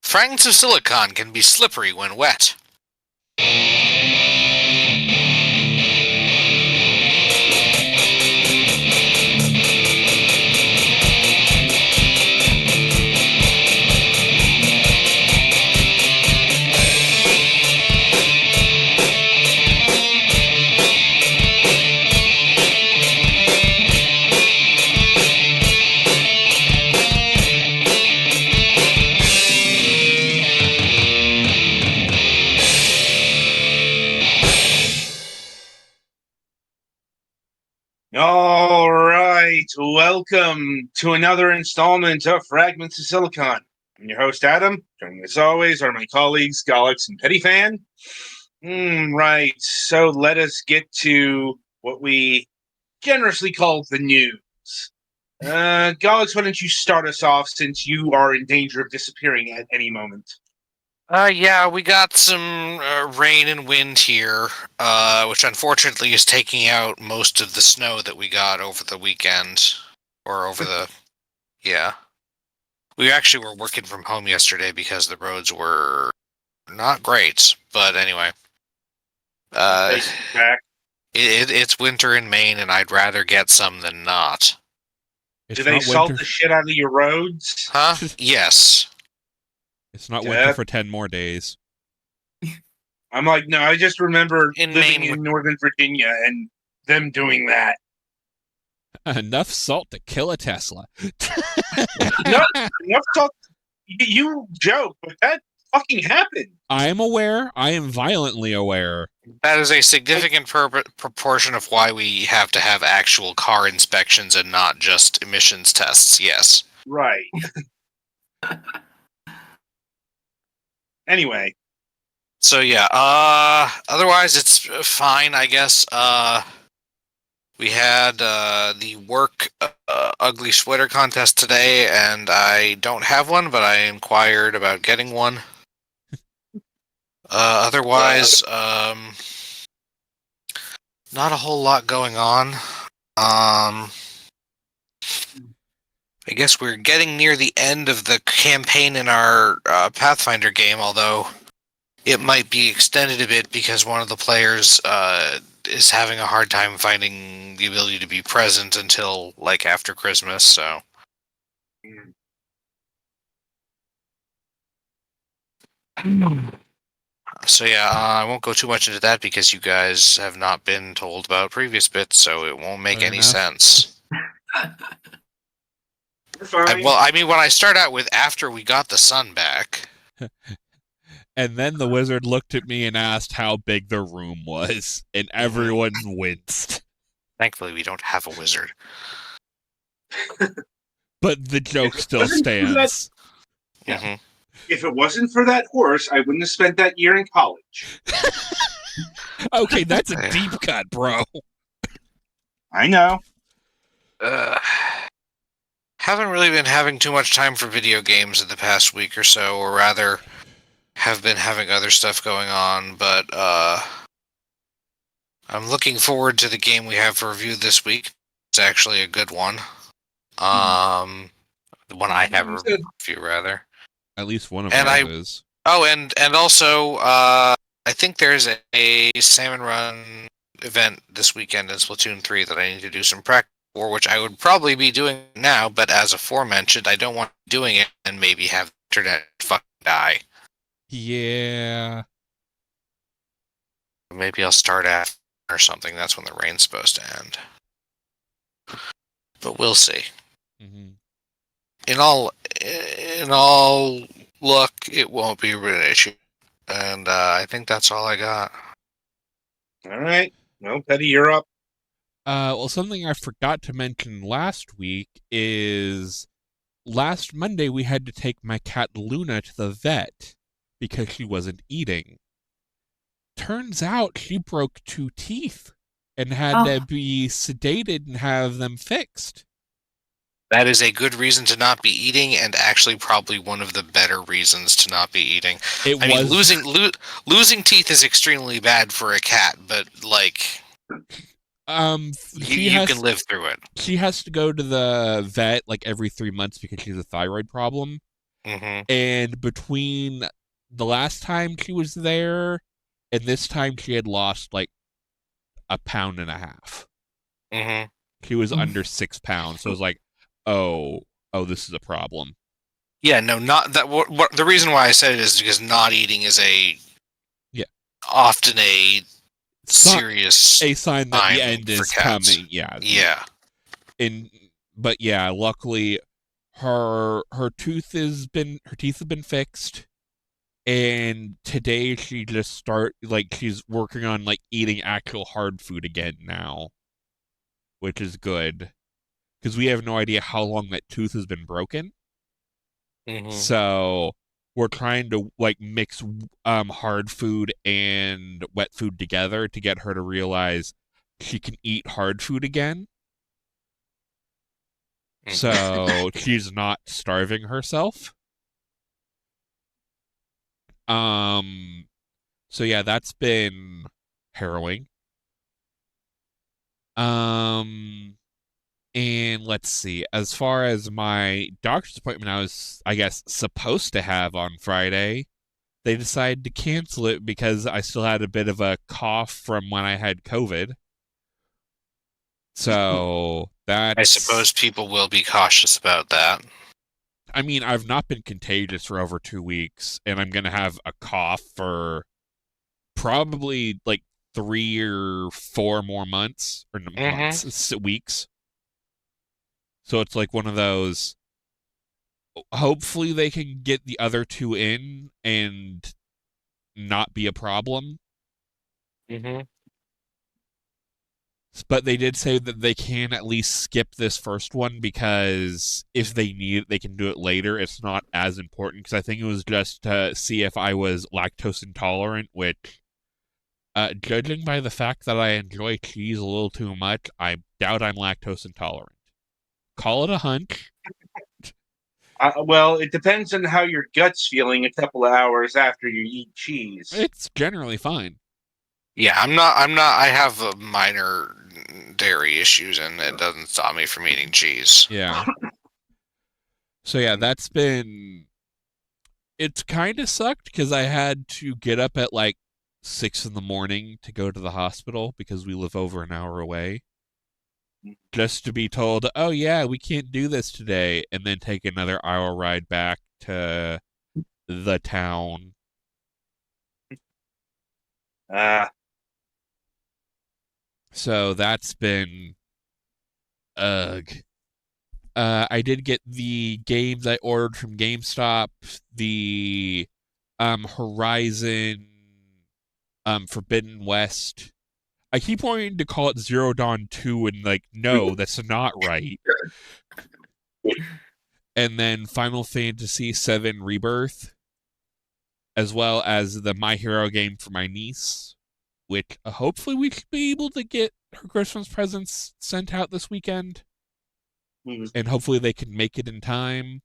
Fragments of silicon can be slippery when wet. All right, welcome to another installment of Fragments of Silicon. I'm your host, Adam. Joining as always are my colleagues, Galax and Pettyfan. Right, so let us get to what we generously call the news. Galax, why don't you start us off since you are in danger of disappearing at any moment? Yeah, we got some rain and wind here, which unfortunately is taking out most of the snow that we got over the weekend. Or over the... Yeah. We actually were working from home yesterday because the roads were not great. But anyway. It's winter in Maine, and I'd rather get some than not. Do they salt the shit out of your roads? Huh? Yes. It's not winter for 10 more days. I'm like, no, I just remember living in Northern Virginia and them doing that. Enough salt to kill a Tesla. Enough salt. You joke, but that fucking happened. I am aware. I am violently aware. That is a significant proportion of why we have to have actual car inspections and not just emissions tests, yes. Right. Anyway. So yeah, otherwise it's fine, I guess. We had the work ugly sweater contest today, and I don't have one, but I inquired about getting one. Otherwise, not a whole lot going on. I guess we're getting near the end of the campaign in our Pathfinder game, although it might be extended a bit because one of the players is having a hard time finding the ability to be present until, like, after Christmas, so... So yeah, I won't go too much into that because you guys have not been told about previous bits, so it won't make any sense. I mean, when I start out with after we got the sun back... And then the wizard looked at me and asked how big the room was, and everyone winced. Thankfully, we don't have a wizard. But the joke still stands. If it wasn't for that horse, I wouldn't have spent that year in college. Okay, that's a deep cut, bro. I know. Haven't really been having too much time for video games in the past week or so, or rather... have been having other stuff going on, but I'm looking forward to the game we have for review this week. It's actually a good one. The one I have a review, rather. At least one of them is. Oh, and also, I think there's a Salmon Run event this weekend in Splatoon 3 that I need to do some practice for, which I would probably be doing now, but as aforementioned, I don't want to be doing it and maybe have the internet fucking die. Yeah. Maybe I'll start after or something. That's when the rain's supposed to end. But we'll see. Mm-hmm. In all luck, it won't be an issue. And I think that's all I got. All right. Well, Petty, you're up. Well, something I forgot to mention last week is last Monday we had to take my cat Luna to the vet because she wasn't eating. Turns out she broke 2 teeth and had to be sedated and have them fixed. That is a good reason to not be eating, and actually probably one of the better reasons to not be eating. I mean, losing teeth is extremely bad for a cat, but like, you can live through it. She has to go to the vet like every 3 months because she has a thyroid problem. Mm-hmm. And between the last time she was there and this time, she had lost like 1.5 pounds. Mm-hmm. She was under 6 pounds. So it was like, oh, this is a problem. Yeah, no, not that. What the reason why I said it is because not eating is Yeah. often a So, serious a sign that the sign end for is cats. coming. Yeah. Yeah. But yeah, luckily her teeth have been fixed. And today she's working on like eating actual hard food again now, which is good because we have no idea how long that tooth has been broken. Mm-hmm. So we're trying to like mix hard food and wet food together to get her to realize she can eat hard food again. So she's not starving herself. So yeah, that's been harrowing. And let's see. As far as my doctor's appointment, I guess, supposed to have on Friday, they decided to cancel it because I still had a bit of a cough from when I had COVID. So I suppose people will be cautious about that. I mean, I've not been contagious for over 2 weeks, and I'm going to have a cough for probably like 3 or 4 more months, or weeks. So it's like one of those. Hopefully, they can get the other two in and not be a problem. Mm-hmm. But they did say that they can at least skip this first one because if they need it, they can do it later. It's not as important because I think it was just to see if I was lactose intolerant, which, judging by the fact that I enjoy cheese a little too much, I doubt I'm lactose intolerant. Call it a hunch. Well, it depends on how your gut's feeling a couple of hours after you eat cheese. It's generally fine. Yeah, I'm not. I have a minor dairy issues, and it doesn't stop me from eating cheese. Yeah. So yeah, that's been. It's kind of sucked because I had to get up at like 6 in the morning to go to the hospital because we live over an hour away. Just to be told, oh yeah, we can't do this today, and then take another hour ride back to the town. So that's been ugh. I did get the games I ordered from GameStop, the Horizon Forbidden West. I keep wanting to call it Zero Dawn 2 and like, no, that's not right. And then Final Fantasy VII Rebirth, as well as the My Hero game for my niece, which hopefully we should be able to get her Christmas presents sent out this weekend. And hopefully they can make it in time.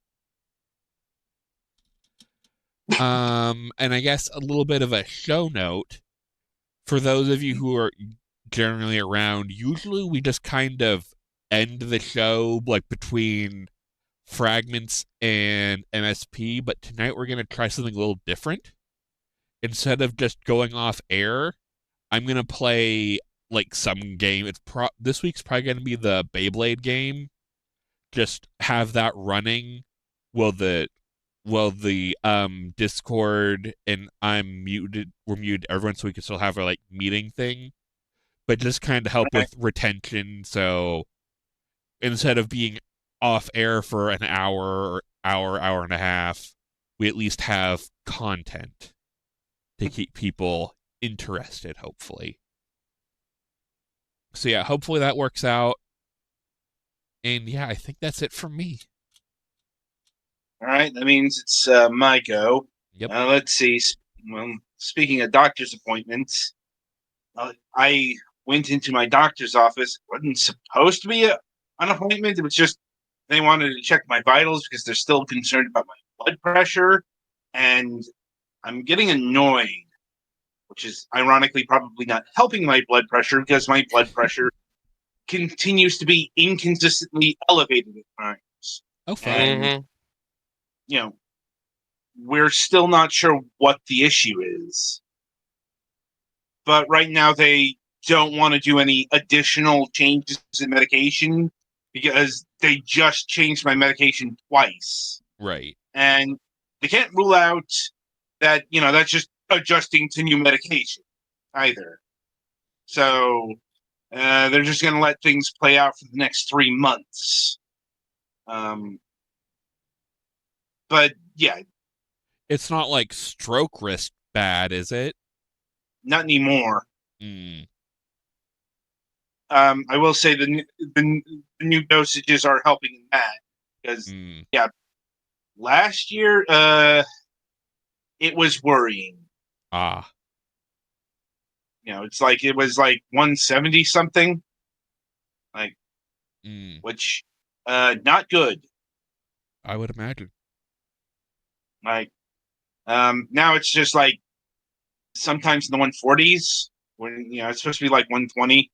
And I guess a little bit of a show note for those of you who are generally around. Usually we just kind of end the show like between Fragments and MSP, but tonight we're going to try something a little different. Instead of just going off air, I'm going to play like some game. This week's probably going to be the Beyblade game. Just have that running while the Discord and we're muted everyone so we can still have our like meeting thing, but just kind of help with retention. So instead of being off air for an hour and a half, we at least have content to keep people interested, hopefully. So yeah, hopefully that works out. And yeah, I think that's it from me. All right, that means it's my go. Yep. Let's see. Well, speaking of doctor's appointments, I went into my doctor's office. It wasn't supposed to be an appointment. It was just they wanted to check my vitals because they're still concerned about my blood pressure. And I'm getting annoyed, which is ironically probably not helping my blood pressure because my blood pressure continues to be inconsistently elevated at times. Oh, fun. And, you know, we're still not sure what the issue is. But right now they don't want to do any additional changes in medication because they just changed my medication twice. Right. And they can't rule out that, that's just adjusting to new medication either. So they're just going to let things play out for the next 3 months. But yeah, It's not like stroke risk bad, is it? not anymore. Mm. I will say the new dosages are helping in that because last year it was worrying. Ah. It's like it was like 170 something, which not good. I would imagine. Now it's just like sometimes in the 140s when it's supposed to be like 120.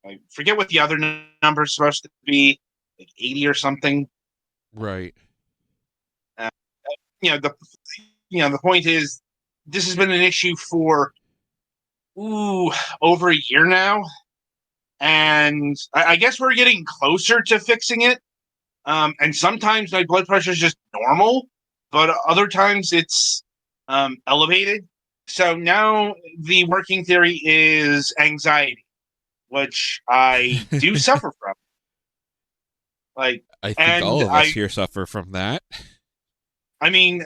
I forget what the other number is supposed to be, like 80 or something. Right. The point is, this has been an issue for over a year now, and I guess we're getting closer to fixing it. And sometimes my blood pressure is just normal, but other times it's elevated. So now the working theory is anxiety, which I do suffer from. I think and all of us here suffer from that. I mean,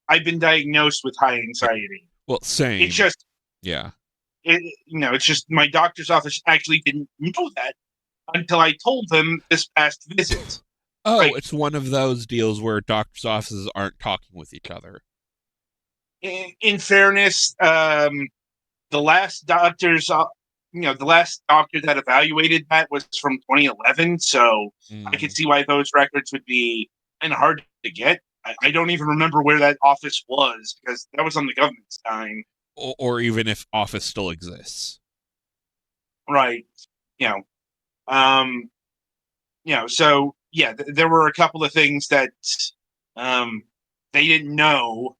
I've been diagnosed with high anxiety. Well, same. It's just, yeah. It's just my doctor's office actually didn't know that until I told them this past visit. Oh, it's one of those deals where doctors' offices aren't talking with each other. In fairness, the last doctor's, the last doctor that evaluated that was from 2011, so I could see why those records would be kind of hard to get. I don't even remember where that office was because that was on the government's time. Or even if office still exists. Right. So yeah, there were a couple of things that they didn't know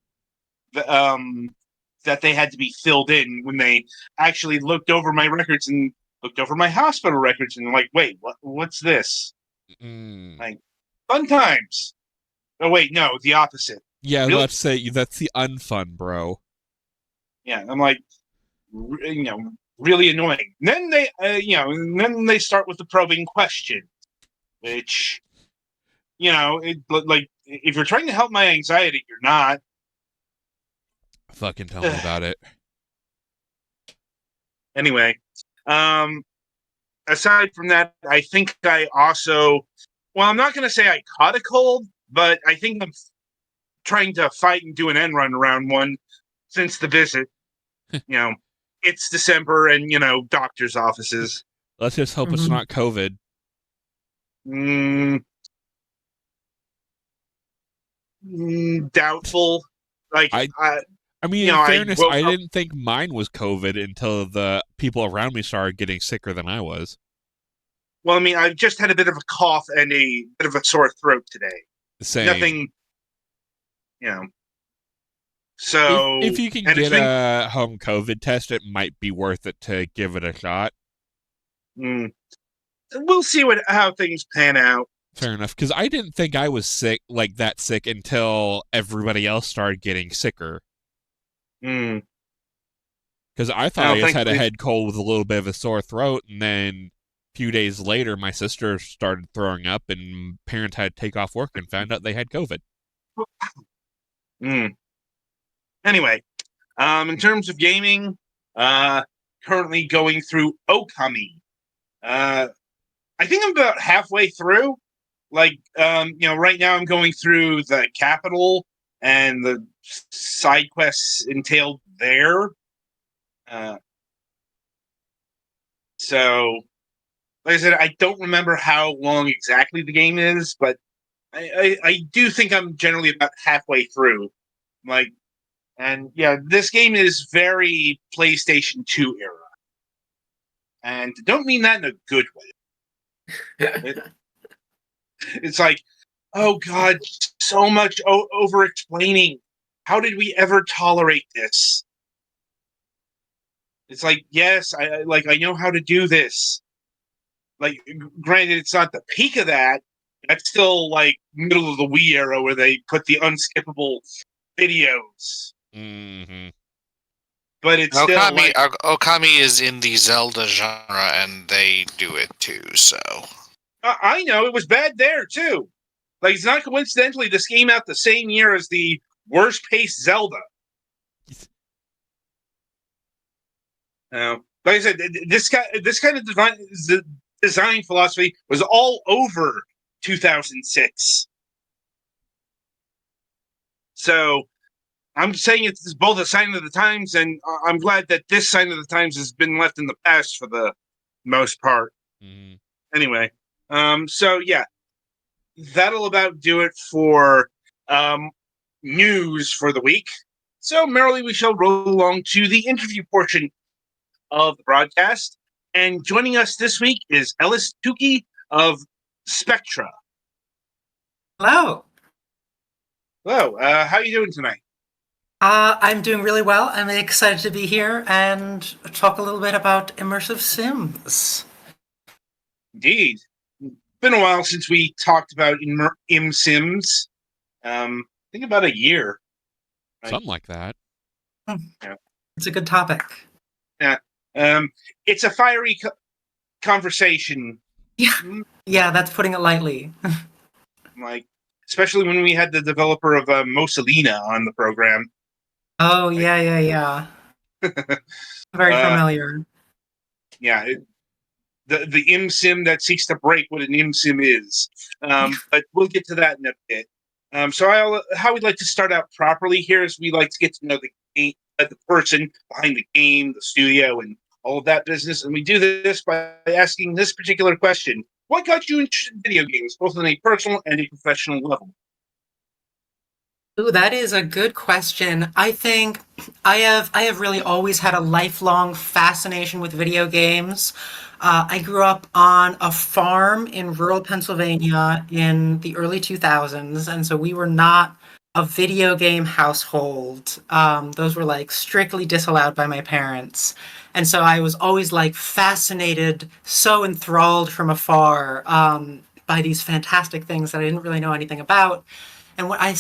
that they had to be filled in when they actually looked over my records and looked over my hospital records and like, wait, what's this? Like, fun times. Oh wait, no, the opposite. Yeah, really? Let's say that's the unfun, bro. Yeah, I'm like, really annoying. And then they, and then they start with the probing question, which, like, if you're trying to help my anxiety, you're not. Fucking tell me about it. Anyway, aside from that, I think I also, well, I'm not going to say I caught a cold, but I think I'm trying to fight and do an end run around one since the visit. It's December and, doctor's offices. Let's just hope it's not COVID. Doubtful. Like, I mean, in fairness, I didn't think mine was COVID until the people around me started getting sicker than I was. Well, I mean, I just had a bit of a cough and a bit of a sore throat today. Same. Nothing, So if you can get a home COVID test, it might be worth it to give it a shot. We'll see how things pan out. Fair enough, because I didn't think I was sick, like that sick, until everybody else started getting sicker. Because I thought I just had a head cold with a little bit of a sore throat, and then a few days later, my sister started throwing up, and parents had to take off work and found out they had COVID. Anyway, in terms of gaming, currently going through Okami. I think I'm about halfway through. Like, right now I'm going through the capital and the side quests entailed there. So, like I said, I don't remember how long exactly the game is, but I do think I'm generally about halfway through. And yeah, this game is very PlayStation 2 era. And don't mean that in a good way. It's like, oh god, so much over-explaining. how did we ever tolerate this? It's like, yes, I know how to do this. Like, granted, it's not the peak of that. That's still like middle of the Wii era where they put the unskippable videos. Mm-hmm. But it's still like, Okami is in the Zelda genre, and they do it too. So I know it was bad there too. Like, it's not coincidentally this came out the same year as the worst paced Zelda. Like I said, this kind of design philosophy was all over 2006. So I'm saying it's both a sign of the times, and I'm glad that this sign of the times has been left in the past for the most part. Mm-hmm. Anyway, so yeah, that'll about do it for news for the week. So merrily we shall roll along to the interview portion of the broadcast. And joining us this week is Ellis Tucci of Spectra. Hello. Hello, how are you doing tonight? I'm doing really well. I'm excited to be here and talk a little bit about immersive sims. Indeed. Been a while since we talked about Im Sims. I think about a year. Right? Something like that. Yeah. It's a good topic. Yeah. It's a fiery conversation. Yeah, that's putting it lightly. Like, especially when we had the developer of Mosalina on the program. Oh, yeah. Very familiar. Yeah, the ImSim that seeks to break what an ImSim is. But we'll get to that in a bit. So how we'd like to start out properly here is we like to get to know the person behind the game, the studio, and all of that business. And we do this by asking this particular question: what got you interested in video games, both on a personal and a professional level? Ooh, that is a good question. I think I have really always had a lifelong fascination with video games. I grew up on a farm in rural Pennsylvania in the early 2000s, and so we were not a video game household. Those were like strictly disallowed by my parents. And so I was always like fascinated, so enthralled from afar by these fantastic things that I didn't really know anything about. And what I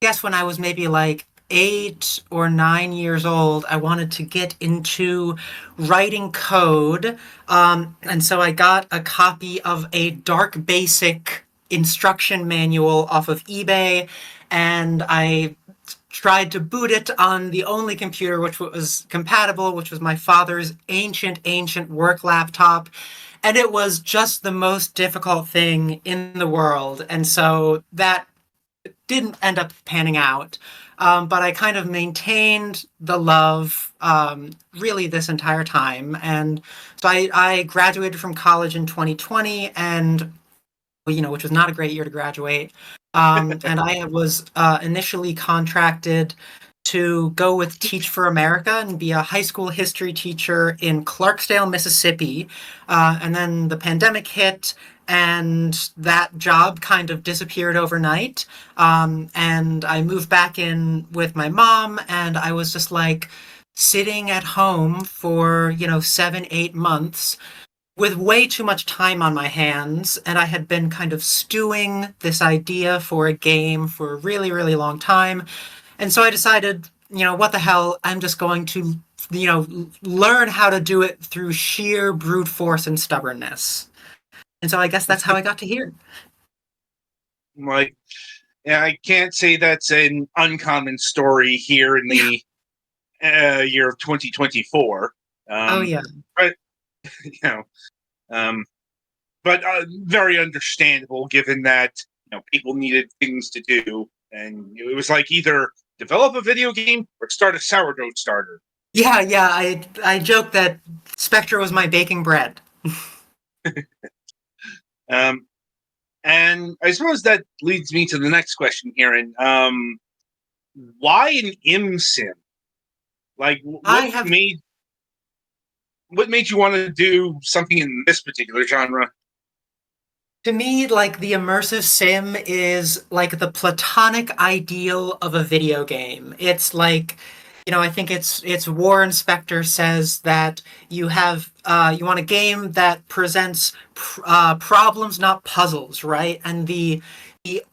guess when I was maybe like 8 or 9 years old, I wanted to get into writing code. And so I got a copy of a Dark Basic instruction manual off of eBay, and I tried to boot it on the only computer which was compatible, which was my father's ancient work laptop. And it was just the most difficult thing in the world. And so that didn't end up panning out. But I kind of maintained the love really this entire time. And so I graduated from college in 2020, and which was not a great year to graduate. And I was initially contracted to go with Teach for America and be a high school history teacher in Clarksdale, Mississippi. And then the pandemic hit, and that job kind of disappeared overnight. And I moved back in with my mom, and I was just like sitting at home for, 7, 8 months with way too much time on my hands, and I had been kind of stewing this idea for a game for a really, really long time. And so I decided, what the hell, I'm just going to, learn how to do it through sheer brute force and stubbornness. And so I guess that's how I got to here. Like, yeah, I can't say that's an uncommon story here in the year of 2024. Oh, yeah. But, but very understandable given that people needed things to do, and it was like either develop a video game or start a sourdough starter. Yeah. I joke that Spectra was my baking bread. And I suppose that leads me to the next question here. And why an ImSim? Like, what made you want to do something in this particular genre? To me, like the immersive sim is like the platonic ideal of a video game. It's like, I think it's Warren Spector says that you want a game that presents problems, not puzzles, right? And the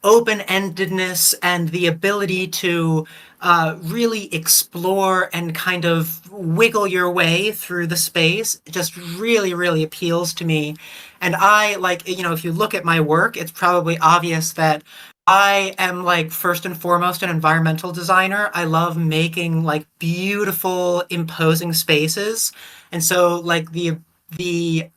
open-endedness and the ability to really explore and kind of wiggle your way through the space just really, really appeals to me. And I like, if you look at my work, it's probably obvious that I am like first and foremost an environmental designer. I love making like beautiful, imposing spaces. And so like the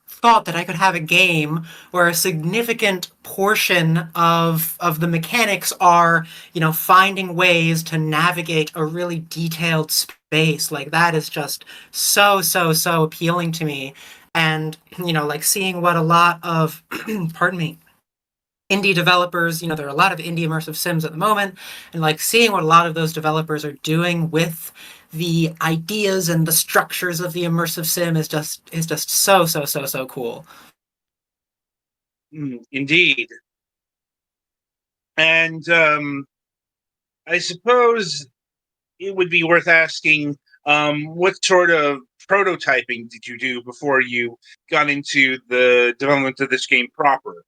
thought that I could have a game where a significant portion of the mechanics are, finding ways to navigate a really detailed space, like that is just so, so, so appealing to me. And, like seeing what a lot of, pardon me, indie developers, there are a lot of indie immersive sims at the moment, and like seeing what a lot of those developers are doing with the ideas and the structures of the immersive sim is just so, so, so, so cool. Indeed. And I suppose it would be worth asking, what sort of prototyping did you do before you got into the development of this game proper?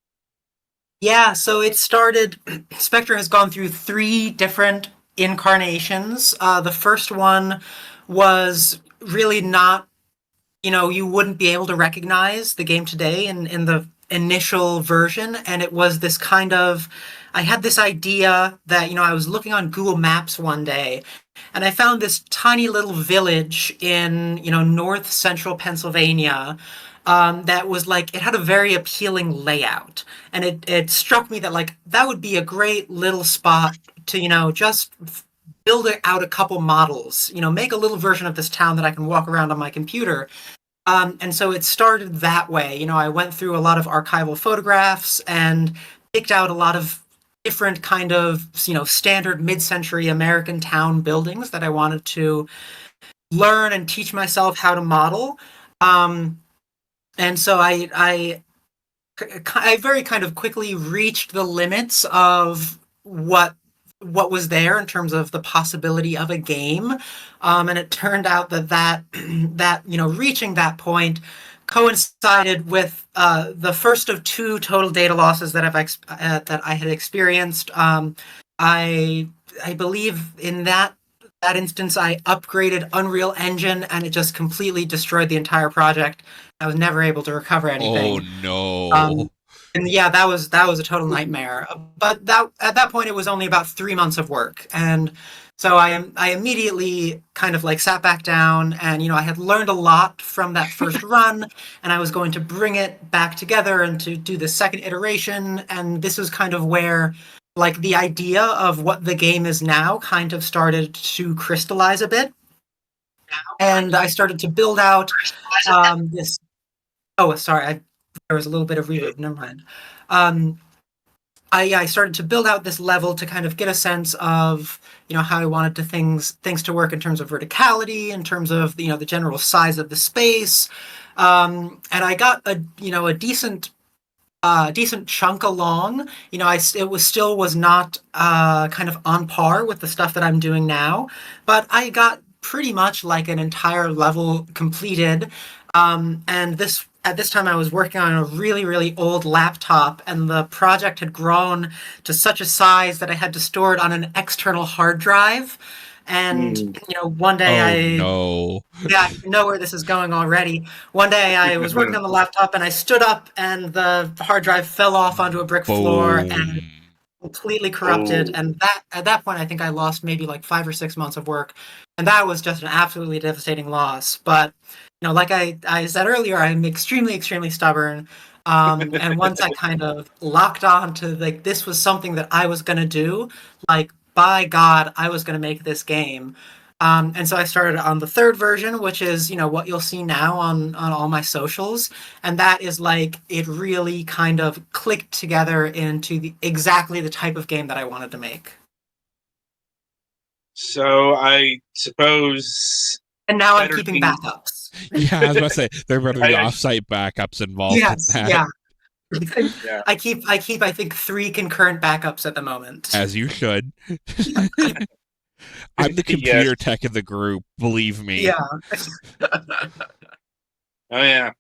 Yeah, so it started. Spectre has gone through 3 different incarnations. The first one was really not, you wouldn't be able to recognize the game today in the initial version. And it was this kind of, I had this idea that, I was looking on Google Maps one day and I found this tiny little village in, north central Pennsylvania. That was like, it had a very appealing layout. And it struck me that, like, that would be a great little spot to, just build out a couple models, make a little version of this town that I can walk around on my computer. And so it started that way. I went through a lot of archival photographs and picked out a lot of different kind of, standard mid-century American town buildings that I wanted to learn and teach myself how to model. And so I very kind of quickly reached the limits of what was there in terms of the possibility of a game, and it turned out that reaching that point coincided with the first of 2 total data losses that I had experienced. I believe in that instance I upgraded Unreal Engine and it just completely destroyed the entire project. I was never able to recover anything. Oh no. And yeah, that was a total nightmare. But at that point, it was only about 3 months of work, and so I immediately kind of like sat back down, and I had learned a lot from that first run, and I was going to bring it back together and to do the second iteration, and this was kind of where like the idea of what the game is now kind of started to crystallize a bit, and I started to build out this. Oh, sorry, there was a little bit of reverb. Never mind. I started to build out this level to kind of get a sense of how I wanted things to work in terms of verticality, in terms of the general size of the space, and I got a decent chunk along. It was not kind of on par with the stuff that I'm doing now, but I got pretty much like an entire level completed. And at this time I was working on a really, really old laptop, and the project had grown to such a size that I had to store it on an external hard drive. And one day no. yeah, you know where this is going already. One day I was working on the laptop and I stood up and the hard drive fell off onto a brick floor and completely corrupted. And at that point I think I lost maybe like 5 or 6 months of work. And that was just an absolutely devastating loss. But like I said earlier, I'm extremely, extremely stubborn. And once I kind of locked on to like this was something that I was gonna do, like by God, I was gonna make this game. And so I started on the 3rd version, which is, what you'll see now on all my socials. And that is like, it really kind of clicked together into exactly the type of game that I wanted to make. So I suppose. And now I'm keeping backups. Yeah, I was about to say, there better be offsite backups involved in that. Yeah. Yeah. I keep I think 3 concurrent backups at the moment. As you should. I'm the Yes. computer tech of the group, believe me. Yeah. Oh yeah.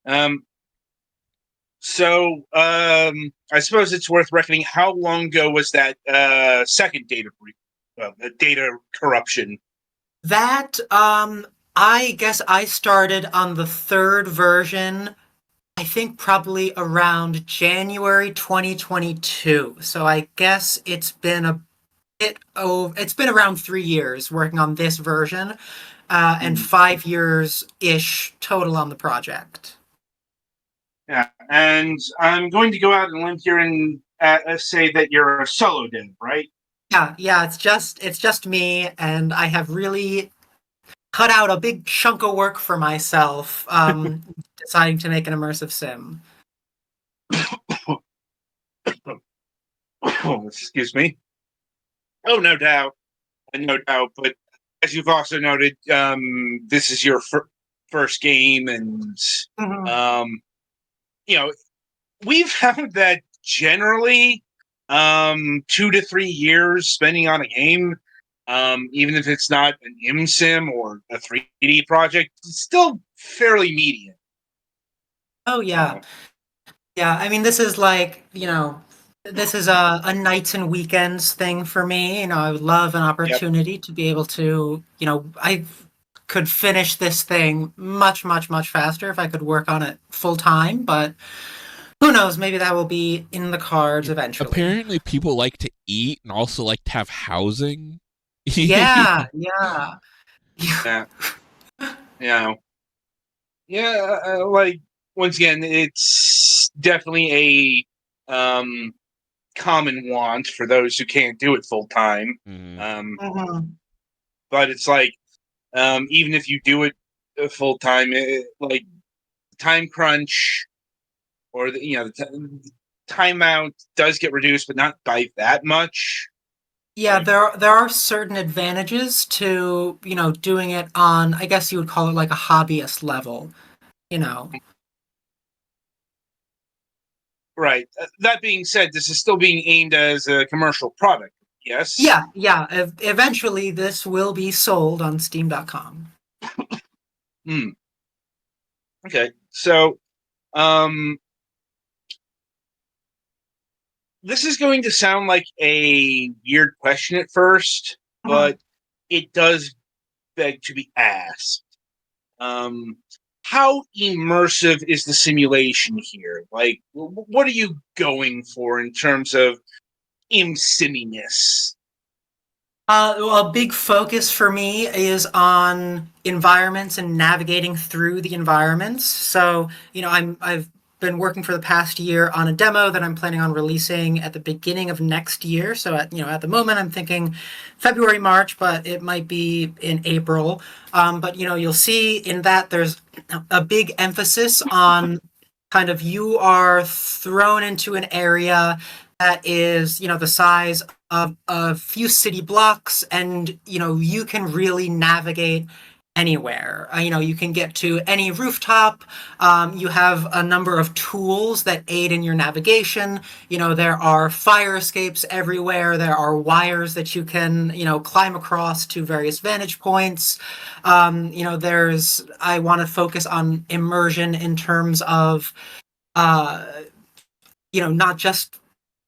Um. So, I suppose it's worth reckoning. How long ago was that second data corruption? That I guess I started on the 3rd version, I think probably around January 2022. So I guess it's been it's been around 3 years working on this version, and 5 years ish total on the project. Yeah, and I'm going to go out and limb here and say that you're a solo dev, right? Yeah, it's just me, and I have really cut out a big chunk of work for myself, deciding to make an immersive sim. Excuse me. Oh, no doubt, no doubt. But as you've also noted, this is your first game, and Mhm. um, you know, we've found that generally, 2 to 3 years spending on a game, even if it's not an ImSim or a 3D project, it's still fairly median. Oh yeah. Yeah, I mean, this is like, this is a nights and weekends thing for me. I would love an Yep. opportunity to be able to, I could finish this thing much, much, much faster if I could work on it full time, but who knows, maybe that will be in the cards eventually. Apparently, people like to eat and also like to have housing. Yeah, yeah. Yeah. Yeah. Yeah. Like, once again, it's definitely a common want for those who can't do it full time. Mhm. Mhm. But it's like, even if you do it full time, like time crunch or the timeout does get reduced, but not by that much. Yeah, there are certain advantages to, doing it on, I guess you would call it like a hobbyist level, you know. Right. That being said, this is still being aimed as a commercial product. Yes. Yeah, yeah. Eventually, this will be sold on Steam.com. Hmm. Okay. So, um, this is going to sound like a weird question at first, Mhm. but it does beg to be asked. Um, how immersive is the simulation here? Like, what are you going for in terms of imsiminess? Well, a big focus for me is on environments and navigating through the environments. So, I've been working for the past year on a demo that I'm planning on releasing at the beginning of next year. So at the moment I'm thinking February, March, but it might be in April. But you'll see in that there's a big emphasis on kind of you are thrown into an area that is, the size of a few city blocks, and you can really navigate anywhere. You can get to any rooftop. You have a number of tools that aid in your navigation. There are fire escapes everywhere. There are wires that you can, climb across to various vantage points. I want to focus on immersion in terms of, uh, not just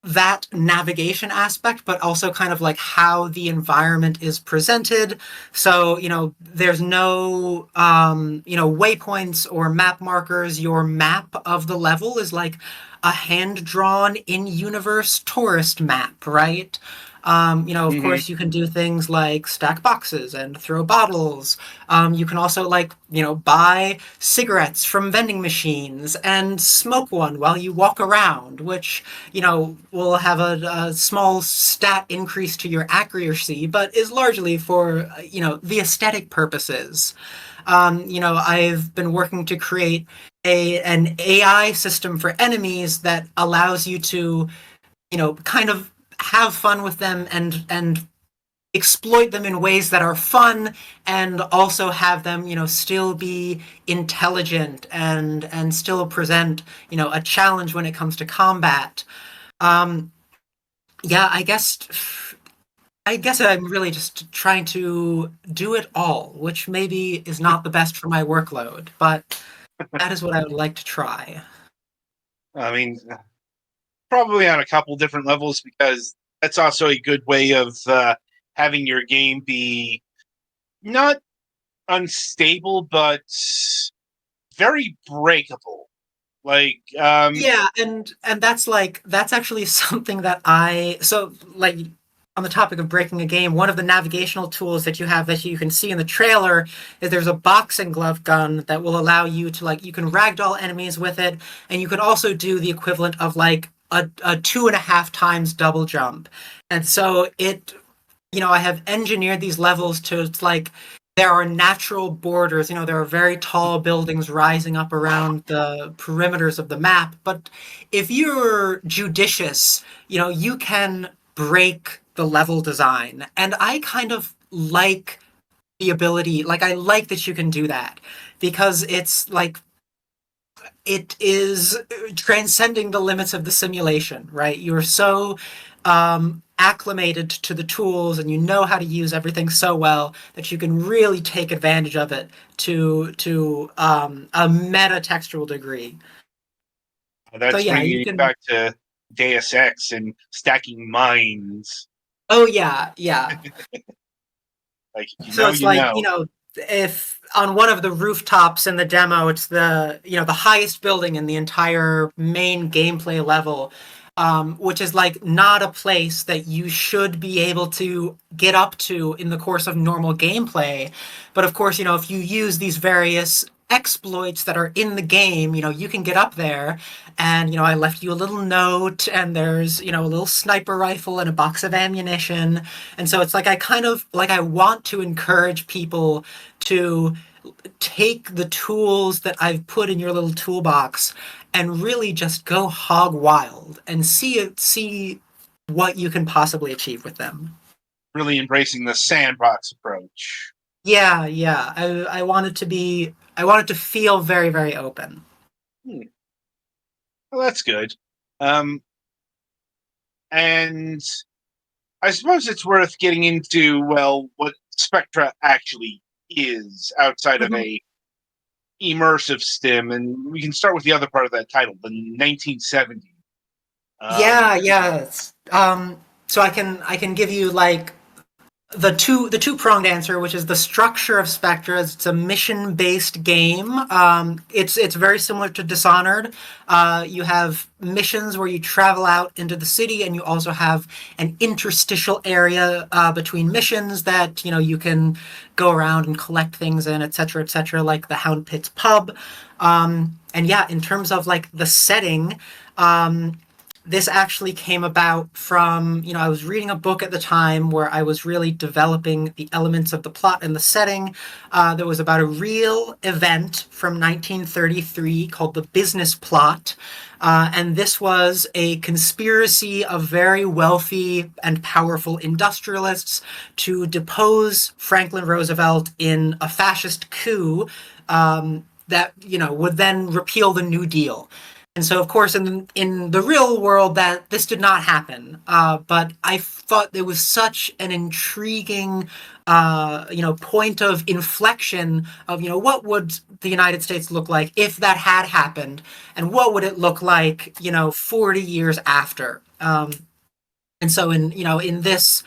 that navigation aspect, but also kind of like how the environment is presented. So, there's no, waypoints or map markers. Your map of the level is like a hand drawn in universe tourist map, right? Of Mm-hmm. course, you can do things like stack boxes and throw bottles. You can also, like, buy cigarettes from vending machines and smoke one while you walk around, which, will have a small stat increase to your accuracy, but is largely for, the aesthetic purposes. I've been working to create an AI system for enemies that allows you to, kind of have fun with them and exploit them in ways that are fun and also have them, still be intelligent and still present, a challenge when it comes to combat. Um, yeah, I guess I'm really just trying to do it all, which maybe is not the best for my workload, but that is what I would like to try. I mean, probably on a couple different levels, because that's also a good way of having your game be not unstable, but very breakable. Like, Yeah, and that's actually something that on the topic of breaking a game, one of the navigational tools that you have that you can see in the trailer is there's a boxing glove gun that will allow you to you can ragdoll enemies with it, and you can also do the equivalent of a 2.5 times double jump. And so I have engineered these levels to it's like there are natural borders. There are very tall buildings rising up around the perimeters of the map. But if you're judicious, you can break the level design. And I kind of like the ability, I like that you can do that because it's like it is transcending the limits of the simulation, right? You're so acclimated to the tools and you know how to use everything so well that you can really take advantage of it to a meta textual degree. So that's yeah, bringing you you can. back to Deus Ex and stacking mines. Oh yeah, yeah. Like, if you So know, it's you like, know. if on one of the rooftops in the demo, it's the highest building in the entire main gameplay level, which is like not a place that you should be able to get up to in the course of normal gameplay. But of course, if you use these various exploits that are in the game, you can get up there and, I left you a little note and there's, a little sniper rifle and a box of ammunition. And so it's like I kind of I want to encourage people to take the tools that I've put in your little toolbox and really just go hog wild and see what you can possibly achieve with them. Really embracing the sandbox approach. Yeah, yeah. I want it to feel very, very open. Well, that's good. And I suppose it's worth getting into, well, what Spectra actually is outside of Mhm. a immersive stim, and we can start with the other part of that title, the 1970. Yeah, yeah. So I can give you the two pronged answer, which is the structure of Spectra. It's a mission based game. It's very similar to Dishonored. You have missions where you travel out into the city, and you also have an interstitial area between missions that you can go around and collect things in, etc., like the Hound Pits pub. And yeah, in terms of the setting. This actually came about from, I was reading a book at the time where I was really developing the elements of the plot and the setting. There was about a real event from 1933 called the Business Plot. And this was a conspiracy of very wealthy and powerful industrialists to depose Franklin Roosevelt in a fascist coup that, would then repeal the New Deal. And so, of course, in the real world, that this did not happen. But I thought there was such an intriguing, point of inflection of, what would the United States look like if that had happened, and what would it look like, 40 years after. And so, in this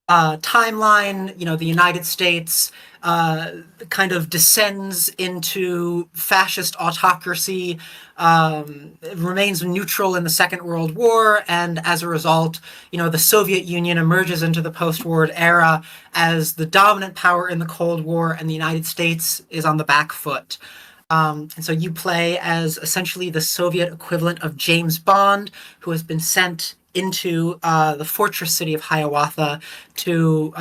timeline, the United States kind of descends into fascist autocracy, remains neutral in the Second World War, and as a result, the Soviet Union emerges into the post-war era as the dominant power in the Cold War, and the United States is on the back foot. And so you play as essentially the Soviet equivalent of James Bond, who has been sent into the fortress city of Hiawatha to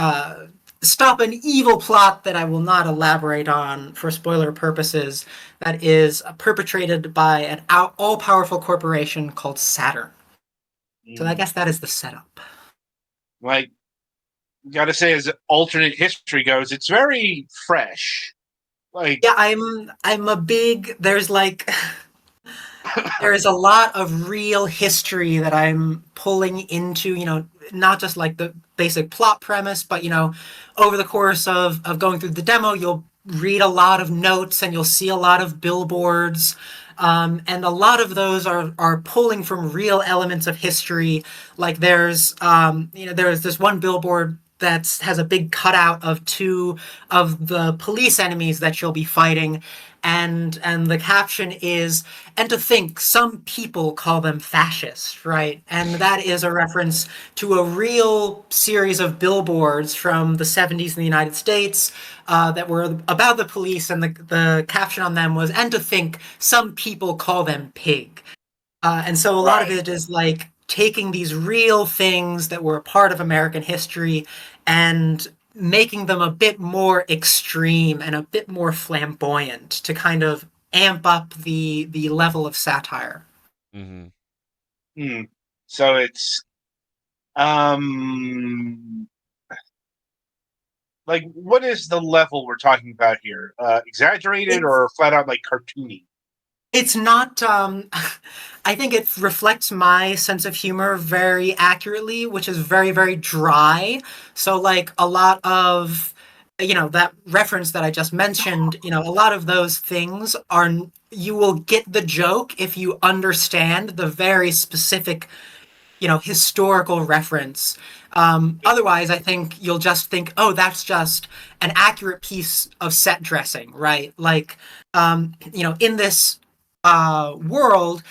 stop an evil plot that I will not elaborate on for spoiler purposes, that is perpetrated by an all powerful corporation called Saturn. So I guess that is the setup. Like, gotta say, as alternate history goes, it's very fresh. Like, Yeah, I'm a big there's like there is a lot of real history that I'm pulling into, not just like the basic plot premise, but over the course of going through the demo, you'll read a lot of notes and you'll see a lot of billboards. And a lot of those are pulling from real elements of history. Like there's this one billboard that has a big cutout of two of the police enemies that you'll be fighting, and the caption is, and to think some people call them fascist, right? And that is a reference to a real series of billboards from the 70s in the United States that were about the police, and the caption on them was, and to think some people call them pig. And so a lot of right. it is like taking these real things that were a part of American history and making them a bit more extreme and a bit more flamboyant to kind of amp up the level of satire. Mm-hmm. Hmm. So it's um like, what is the level we're talking about here? Exaggerated It's or flat out like cartoony? it's not I think it reflects my sense of humor very accurately, which is very, very dry. So like a lot of that reference that I just mentioned, a lot of those things are you will get the joke if you understand the very specific historical reference. Otherwise, I think you'll just think, oh, that's just an accurate piece of set dressing, right? Like, in this world,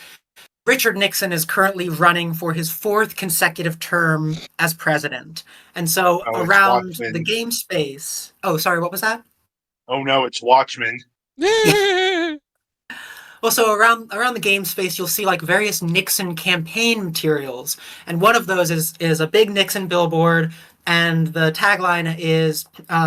Richard Nixon is currently running for his fourth consecutive term as president. And so Oh, it's around the Watchmen. game space, oh, sorry, what was that? Oh no, it's Watchmen. Well, so around the game space, you'll see like various Nixon campaign materials, and one of those is a big Nixon billboard, and the tagline is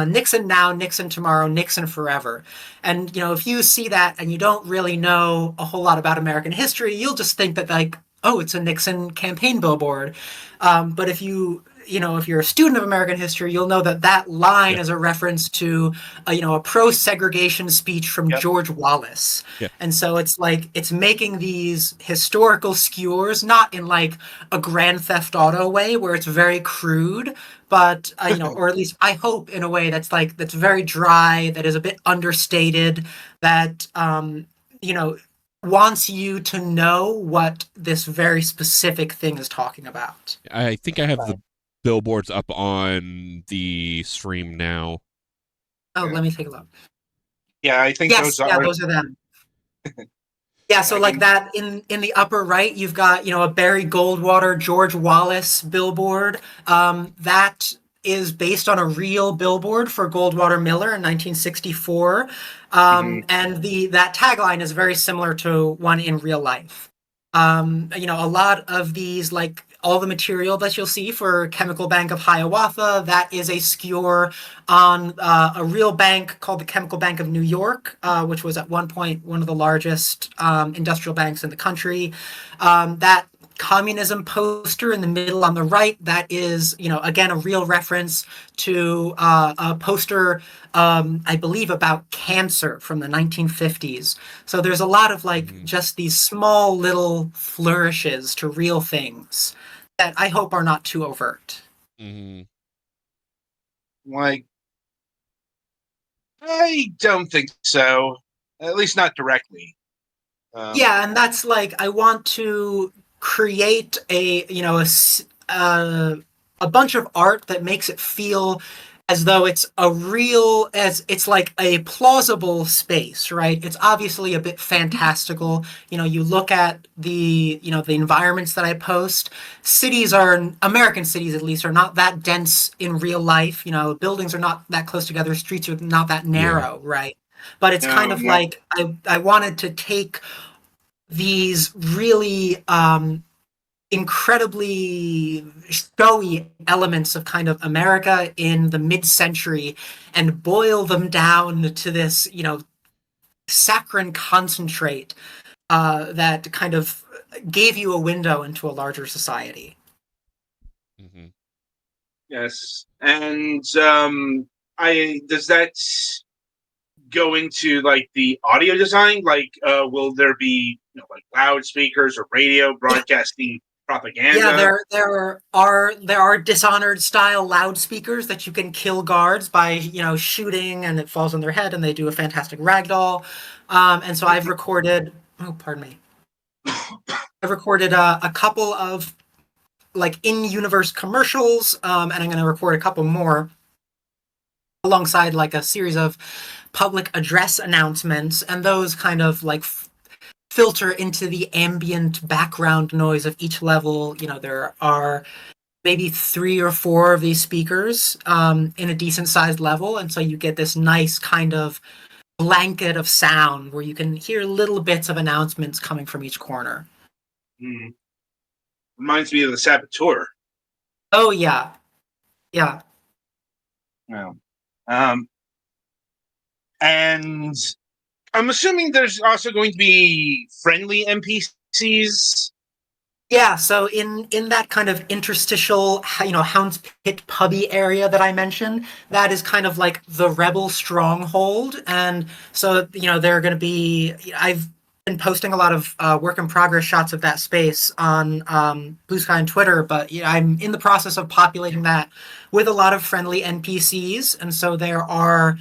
"Nixon now, Nixon tomorrow, Nixon forever." And if you see that and you don't really know a whole lot about American history, you'll just think that like, oh, it's a Nixon campaign billboard. But if you're a student of American history, you'll know that that line Yeah. is a reference to a pro-segregation speech from Yep. George Wallace. Yeah. And so it's like it's making these historical skewers, not in like a Grand Theft Auto way where it's very crude, but or at least I hope in a way that's very dry, that is a bit understated, that wants you to know what this very specific thing is talking about. I think I have the billboards up on the stream now. Oh, Yeah. let me take a look. Yeah, I think Yes, those yeah, are. those are them. Yeah, so I like can, that in the upper right, you've got a Barry Goldwater, George Wallace billboard. That is based on a real billboard for Goldwater Miller in 1964, mhm. and that tagline is very similar to one in real life. A lot of these, like all the material that you'll see for Chemical Bank of Hiawatha, that is a skewer on a real bank called the Chemical Bank of New York, which was at one point one of the largest industrial banks in the country. That communism poster in the middle on the right, that is, again, a real reference to a poster, I believe, about cancer from the 1950s. So there's a lot of like just these small little flourishes to real things that I hope are not too overt. Mm-hmm. Like, I don't think so. At least not directly. Yeah, and that's like I want to create a bunch of art that makes it feel as though it's as it's like a plausible space, right? It's obviously a bit fantastical. You look at the environments that I post. American cities at least are not that dense in real life. Buildings are not that close together, streets are not that Yeah. narrow, right? But it's kind No, of no. like I wanted to take these really incredibly showy elements of kind of America in the mid-century and boil them down to this, saccharine concentrate that kind of gave you a window into a larger society. Mm-hmm. Yes. And I does that go into like the audio design? Like, will there be like loudspeakers or radio broadcasting Yeah, propaganda? there are Dishonored style loudspeakers that you can kill guards by shooting, and it falls on their head, and they do a fantastic ragdoll. And so I've recorded. Oh, pardon me. I've recorded a couple of like in-universe commercials, and I'm going to record a couple more alongside like a series of public address announcements, and those kind of like filter into the ambient background noise of each level. There are maybe 3 or 4 of these speakers in a decent sized level, and so you get this nice kind of blanket of sound where you can hear little bits of announcements coming from each corner. Hmm. Reminds me of the Saboteur. Oh yeah, yeah. Wow. And I'm assuming there's also going to be friendly NPCs. Yeah, so in that kind of interstitial, Hound's Pit pubby area that I mentioned, that is kind of like the rebel stronghold, and so there are going to be. I've been posting a lot of work in progress shots of that space on Blue Sky and Twitter, but I'm in the process of populating that with a lot of friendly NPCs, and so there are.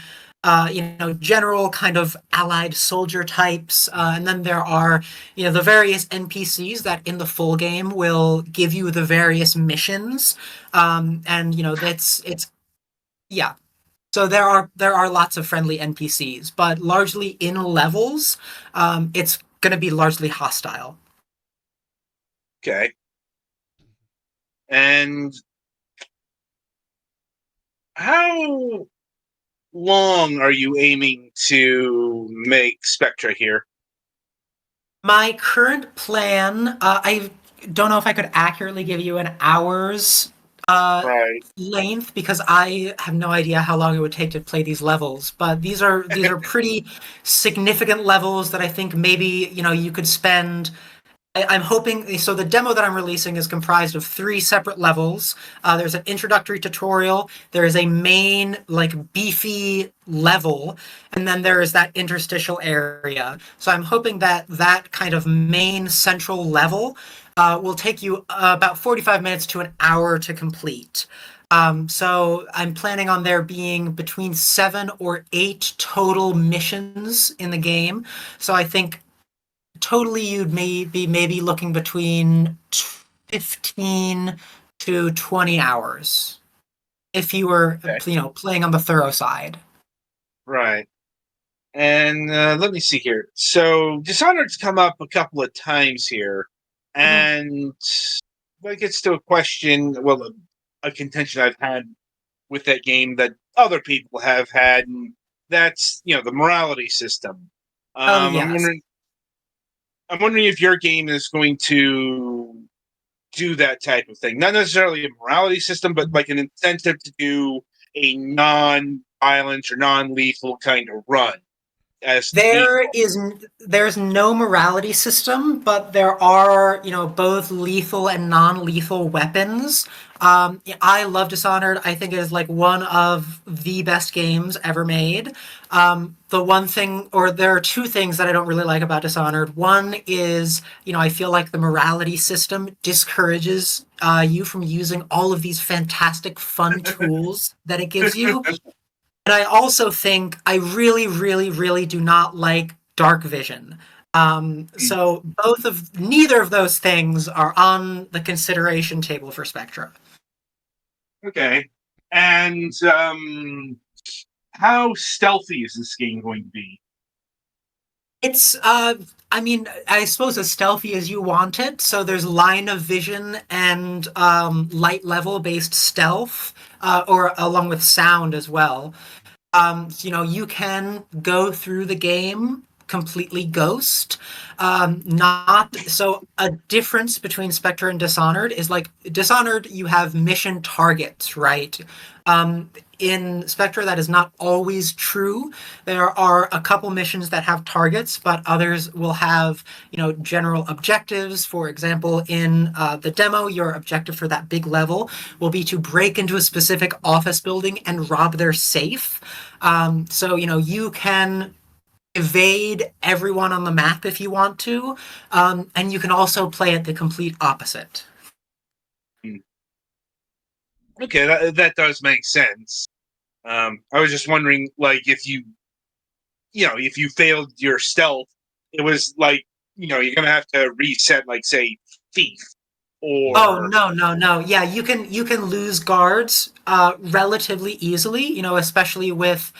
General kind of allied soldier types, and then there are the various NPCs that in the full game will give you the various missions, and that's it's yeah. So there are lots of friendly NPCs, but largely in levels, it's going to be largely hostile. Okay. And how long are you aiming to make Spectra here? My current plan, I don't know if I could accurately give you an hour's Right. length because I have no idea how long it would take to play these levels. But these are pretty significant levels that I think maybe you could spend. I'm hoping so. The demo that I'm releasing is comprised of 3 separate levels. There's an introductory tutorial. There is a main, like beefy level, and then there is that interstitial area. So I'm hoping that that kind of main central level will take you about 45 minutes to an hour to complete. So I'm planning on there being between 7 or 8 total missions in the game. So I think totally you'd maybe looking between 15 to 20 hours if you were Okay. playing on the thorough side. Right. And let me see here. So Dishonored's come up a couple of times here, and that gets to a question. Well, a contention I've had with that game that other people have had, and that's the morality system. Oh I'm yes. wondering. I'm wondering if your game is going to do that type of thing. Not necessarily a morality system, but like an incentive to do a non-violent or non-lethal kind of run as There default. is there's no morality system, but there are, both lethal and non-lethal weapons. I love Dishonored. I think it is like one of the best games ever made. The one thing, or there are 2 things that I don't really like about Dishonored. One is, I feel like the morality system discourages you from using all of these fantastic, fun tools that it gives you. And I also think I really, really, really do not like dark vision. So neither of those things are on the consideration table for Spectra. Okay. And how stealthy is this game going to be? It's, I mean, I suppose as stealthy as you want it. So there's line of vision and light level based stealth, or along with sound as well. You can go through the game completely ghost. Not so a difference between Spectre and Dishonored is like Dishonored, you have mission targets, right? In Spectre, that is not always true. There are a couple missions that have targets, but others will have, general objectives. For example, in the demo, your objective for that big level will be to break into a specific office building and rob their safe. So, you can evade everyone on the map if you want to, and you can also play it the complete opposite. Okay, that does make sense. I was just wondering, like, if you failed your stealth, it was like, you're gonna have to reset, like, say, thief, Oh, or no. Yeah, you can lose guards relatively easily, especially with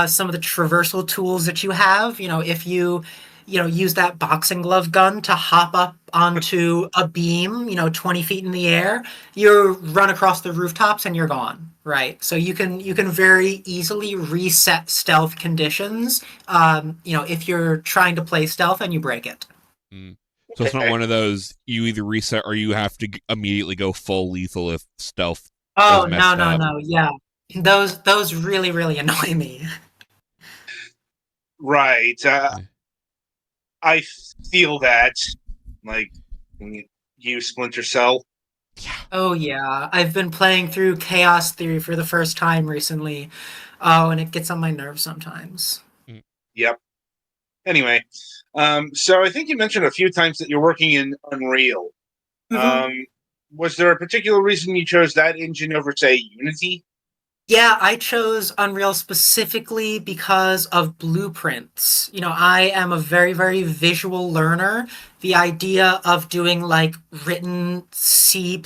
some of the traversal tools that you have. If you use that boxing glove gun to hop up onto a beam, 20 feet in the air, you run across the rooftops and you're gone, right? So you can very easily reset stealth conditions, if you're trying to play stealth and you break it. Mm. So it's not one of those you either reset or you have to immediately go full lethal if stealth is Oh, messed up. no. Yeah. Those really, really annoy me. right. Yeah. I feel that, like, when you use Splinter Cell. Oh yeah, I've been playing through Chaos Theory for the first time recently. Oh, and it gets on my nerves sometimes. Yep. Anyway, so I think you mentioned a few times that you're working in Unreal. Mhm. Was there a particular reason you chose that engine over, say, Unity? Yeah, I chose Unreal specifically because of blueprints. I am a very, very visual learner. The idea of doing like written C++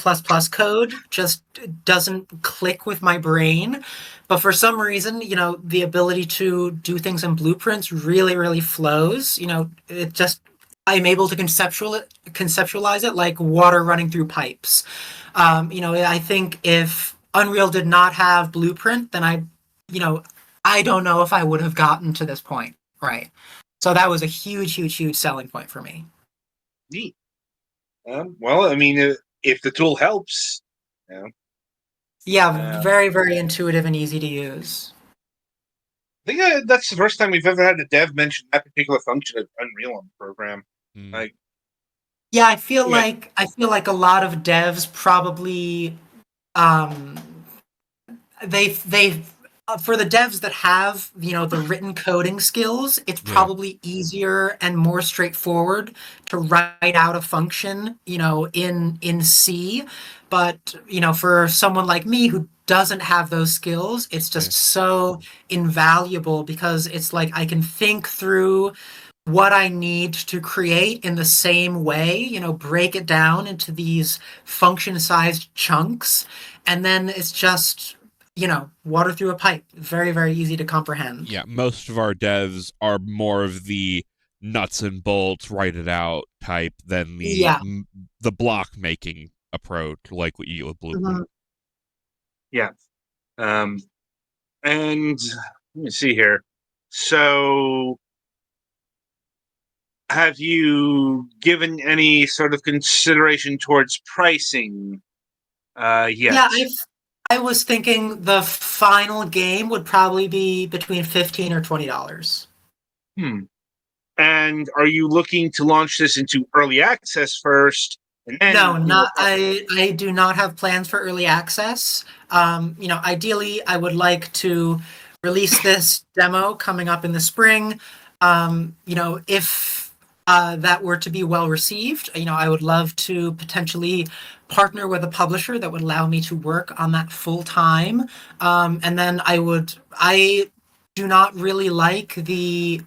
code just doesn't click with my brain. But for some reason, the ability to do things in blueprints really, really flows. It just, I'm able to conceptualize it like water running through pipes. I think if Unreal did not have Blueprint, then I don't know if I would have gotten to this point, right? So that was a huge, huge, huge selling point for me. Neat. Well, I mean, if the tool helps, you know, Yeah, uh, very, very intuitive and easy to use. I think that's the first time we've ever had a dev mention that particular function of Unreal on the program. Mm. Like, Yeah, yeah, I feel like a lot of devs probably um they've for the devs that have the written coding skills, it's Yeah. probably easier and more straightforward to write out a function in C. But for someone like me who doesn't have those skills, it's just so invaluable because it's like I can think through what I need to create in the same way, break it down into these function sized chunks. And then it's just, water through a pipe. Very, very easy to comprehend. Yeah, most of our devs are more of the nuts and bolts, write it out type than Yeah. the block making approach, like what you get with Blueprint. Mhm. yeah. And let me see here. So, have you given any sort of consideration towards pricing yet? Yeah, I was thinking the final game would probably be between $15 or $20. Hmm. And are you looking to launch this into early access first, and No, then not I do not have plans for early access. Ideally I would like to release this demo coming up in the spring. If that were to be well received, I would love to potentially partner with a publisher that would allow me to work on that full time. And then I do not really like the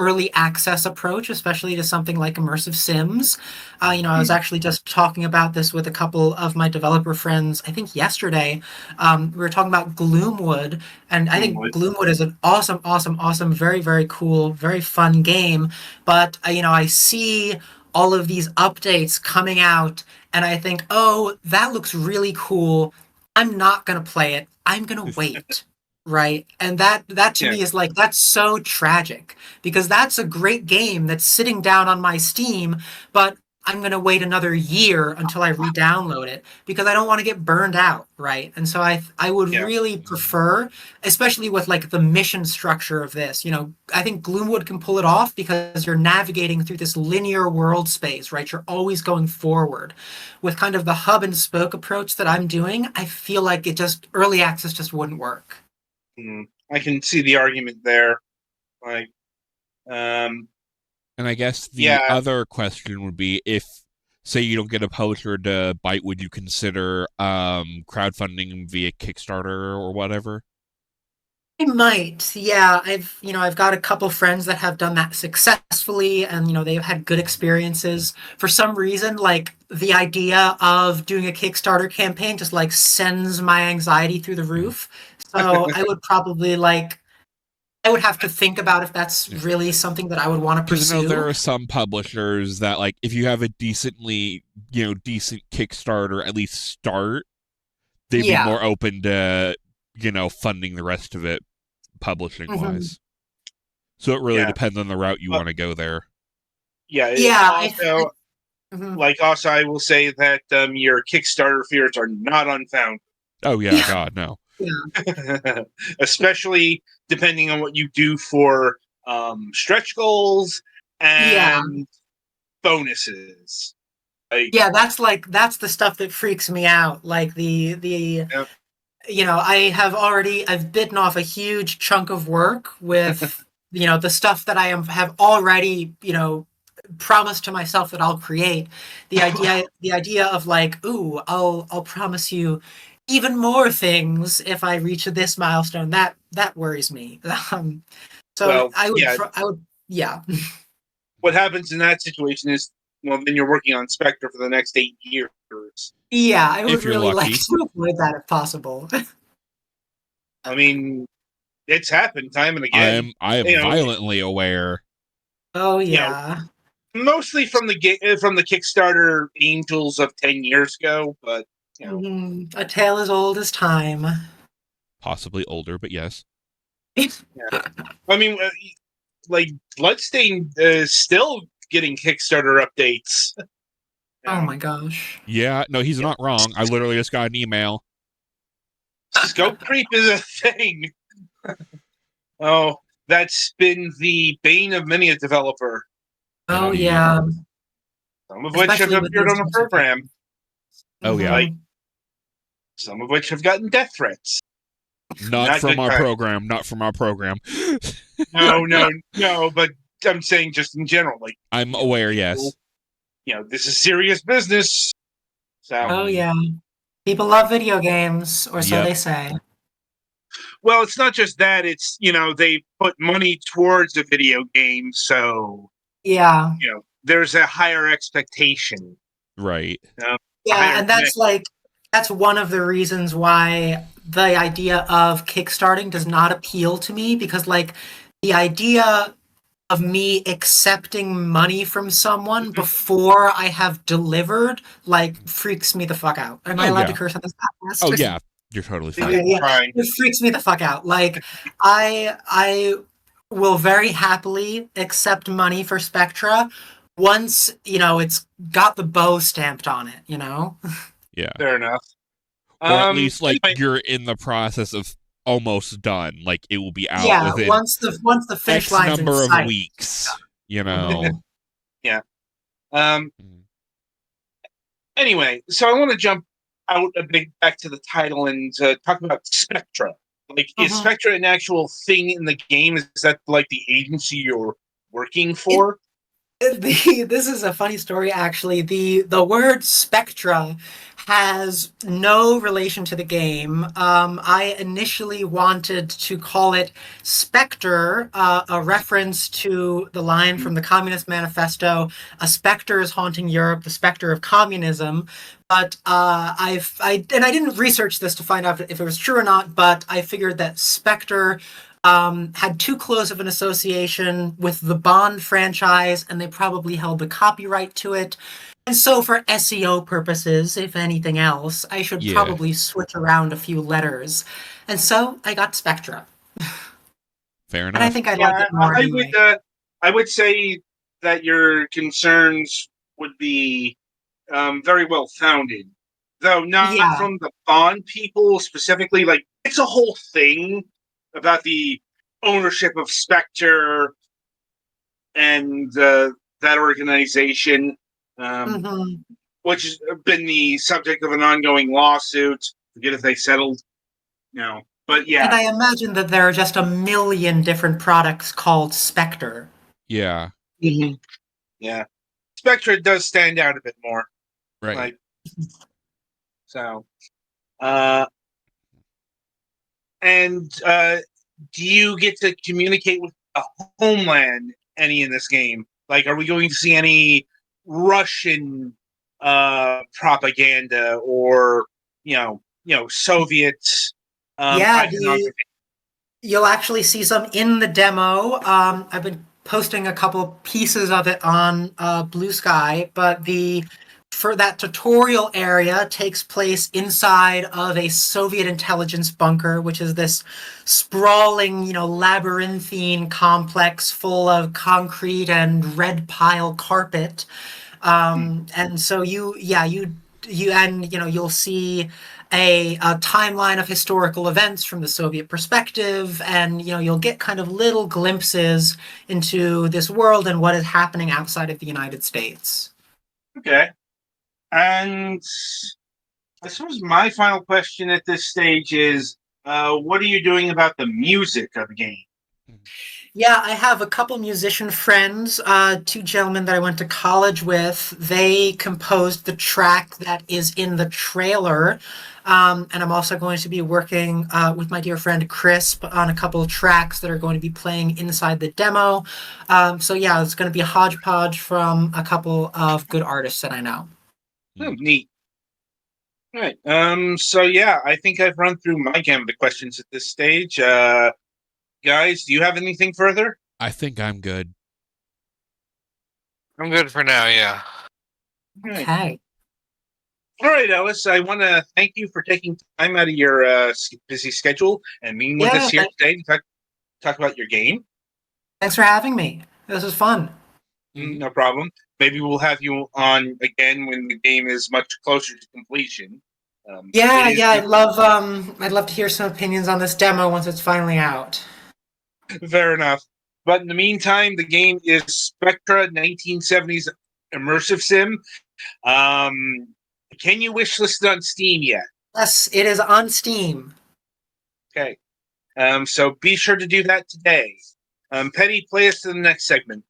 early access approach, especially to something like immersive sims. I was actually just talking about this with a couple of my developer friends, I think yesterday. We were talking about Gloomwood, and I think Gloomwood is an awesome, awesome, awesome, very, very cool, very fun game. But, I see all of these updates coming out, and I think, oh, that looks really cool. I'm not going to play it. I'm going to wait. right? And that to Yeah. me is like, that's so tragic because that's a great game that's sitting down on my Steam, but I'm going to wait another year until I re-download it because I don't want to get burned out, right? And so I would Yeah. really prefer, especially with like the mission structure of this, I think Gloomwood can pull it off because you're navigating through this linear world space, right? You're always going forward. With kind of the hub and spoke approach that I'm doing, I feel like early access just wouldn't work. I can see the argument there. Like, And I guess the yeah. other question would be if, say, you don't get a publisher to bite, would you consider crowdfunding via Kickstarter or whatever? I might, yeah. I've got a couple friends that have done that successfully, and they've had good experiences. For some reason, like the idea of doing a Kickstarter campaign just like sends my anxiety through the roof. So I would probably I would have to think about if that's really something that I would want to Because I know pursue. there are some publishers that, like, if you have a decent Kickstarter, at least start, they'd be Yeah. more open to, funding the rest of it publishing-wise. So it really depends on the route you want to go there. Yeah. Yeah. Also, I will say that your Kickstarter fears are not unfounded. Oh, yeah, God, no. Yeah. Especially depending on what you do for stretch goals and bonuses. Yeah, that's the stuff that freaks me out. Like Yep. I've bitten off a huge chunk of work with the stuff that have already promised to myself that I'll create. The idea of like, ooh, I'll promise you even more things if I reach this milestone. That worries me. So I would yeah. What happens in that situation is, well, then you're working on Spectra for the next 8 years. Yeah, I would If you're really like lucky. to avoid that if possible. I mean, it's happened time and again. I am violently aware. Oh yeah. Mostly from the Kickstarter angels of 10 years ago, but A tale as old as time. Possibly older, but yes. I mean, like Bloodstained is still getting Kickstarter updates. Oh my gosh. Yeah, no, he's not wrong. I literally just got an email. Scope creep is a thing. Oh, that's been the bane of many a developer. Oh yeah. Some of which have appeared on a program. Oh yeah. Like, some of which have gotten death threats. Not from our program. Not from our program. No, but I'm saying just in general. Like, I'm aware, yes. This is serious business. So, oh yeah. People love video games, or so they say. Well, it's not just that. It's, they put money towards a video game, so yeah, there's a higher expectation. Right. Yeah, and that's one of the reasons why the idea of kickstarting does not appeal to me, because like the idea of me accepting money from someone before I have delivered freaks me the fuck out. Am I allowed to curse on this podcast? Oh yeah, you're totally fine. Okay, yeah. It freaks me the fuck out. Like I will very happily accept money for Spectra once, it's got the bow stamped on it, Yeah. Fair enough. Or at least you're in the process of almost done. Like it will be out within once the finish line's number in sight. of weeks. Yeah. Anyway, so I want to jump out a bit back to the title and talk about Spectra. Like, is Spectra an actual thing in the game? Is that like the agency you're working for? This is a funny story, actually. The word Spectra has no relation to the game. I initially wanted to call it Spectre, a reference to the line from the Communist Manifesto, "A spectre is haunting Europe, the spectre of communism." But I didn't research this to find out if it was true or not, but I figured that Spectre had too close of an association with the Bond franchise, and they probably held the copyright to it. And so, for SEO purposes, if anything else, I should Yeah. probably switch around a few letters. And so, I got Spectra. Fair And I enough. think I like Yeah, it more I anyway. would. I would say that your concerns would be very well founded, though not Yeah. from the Bond people specifically. Like, it's a whole thing about the ownership of Spectre and that organization, um, Hmm. which has been the subject of an ongoing lawsuit. Forget if they settled, But And yeah, I imagine that there are just a million different products called Spectre. Yeah. hmm yeah, Spectre does stand out a bit more. Right. Like, so. Uh, and do you get to communicate with a homeland any in this game? Like, are we going to see any Russian propaganda or Soviet Yeah, iconography? you'll actually see some in the demo. I've been posting a couple pieces of it on Blue Sky, but the for that tutorial area takes place inside of a Soviet intelligence bunker, which is this sprawling, labyrinthine complex full of concrete and red pile carpet. And so you'll see a timeline of historical events from the Soviet perspective, and you'll get kind of little glimpses into this world and what is happening outside of the United States. Okay. And I suppose my final question at this stage is, what are you doing about the music of the game? Yeah, I have a couple musician friends, two gentlemen that I went to college with. They composed the track that is in the trailer. And I'm also going to be working with my dear friend Crisp on a couple of tracks that are going to be playing inside the demo. So, yeah, it's going to be a hodgepodge from a couple of good artists that I know. Oh, neat. All right. So yeah, I think I've run through my gamut of questions at this stage. Guys, do you have anything further? I think I'm good. I'm good for now, yeah. All right. Okay. All right, Ellis. I want to thank you for taking time out of your busy schedule and meeting with us Yeah, here today to talk about your game. thanks for having me. This was fun. Mhm. No problem. Maybe we'll have you on again when the game is much closer to completion. It Yeah, is yeah, I'd love to hear some opinions on this demo once it's finally out. fair enough. But in the meantime, the game is Spectra 1970s Immersive Sim. Um, can you wishlist it on Steam yet? Yes, it is on Steam. Okay. So be sure to do that today. Petty, play us to the next segment.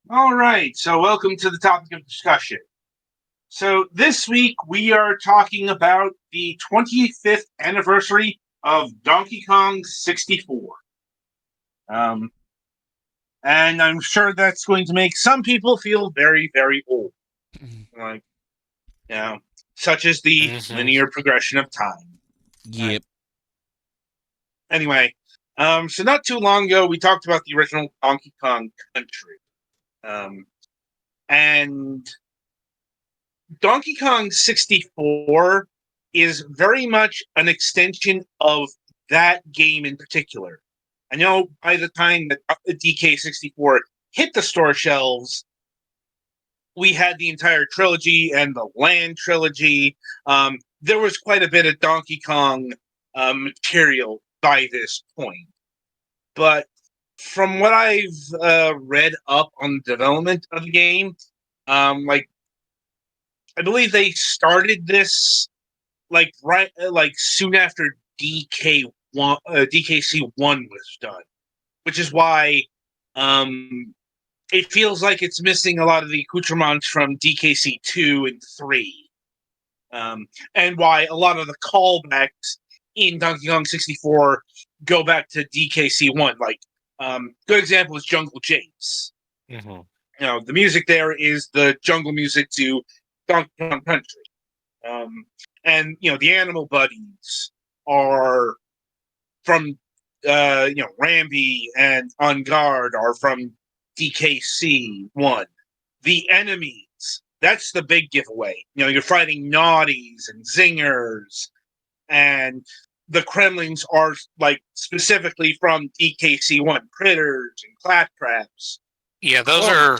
All right. So welcome to the topic of discussion. So this week we are talking about the 25th anniversary of Donkey Kong 64. And I'm sure that's going to make some people feel very, very old. Like, such as the linear progression of time. Yep. Anyway, so not too long ago, we talked about the original Donkey Kong Country. And Donkey Kong 64 is very much an extension of that game in particular. I know by the time that DK64 hit the store shelves, we had the entire trilogy and the Land trilogy. There was quite a bit of Donkey Kong material by this point. But from what I've read up on the development of the game, like I believe they started this like soon after DKC1 was done, which is why it feels like it's missing a lot of the accoutrements from DKC2 and 3, and why a lot of the callbacks in Donkey Kong 64 go back to DKC1. Like, good example is Jungle James. Mm-hmm. The music there is the jungle music to Donkey Kong Country. And the animal buddies are from Rambi and On Guard are from DKC1. The enemies, that's the big giveaway. You're fighting Naughties and Zingers, and the Kremlings are like specifically from DKC1, Critters and Claptraps. Yeah, those are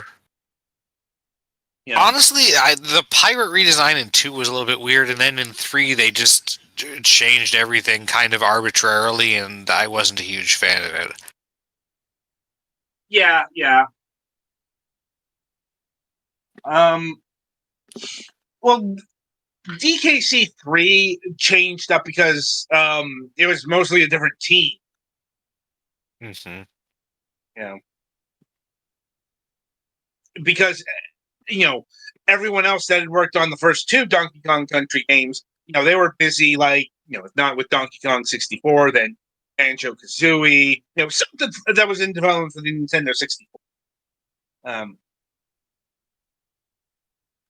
You know, honestly the pirate redesign in 2 was a little bit weird, and then in 3 they just changed everything kind of arbitrarily, and I wasn't a huge fan of it. yeah. Well, DKC3 changed up because it was mostly a different team. Mm-hmm. Because everyone else that had worked on the first 2 Donkey Kong Country games, they were busy, like, if not with Donkey Kong 64, then Banjo-Kazooie, something that was in development for the Nintendo 64.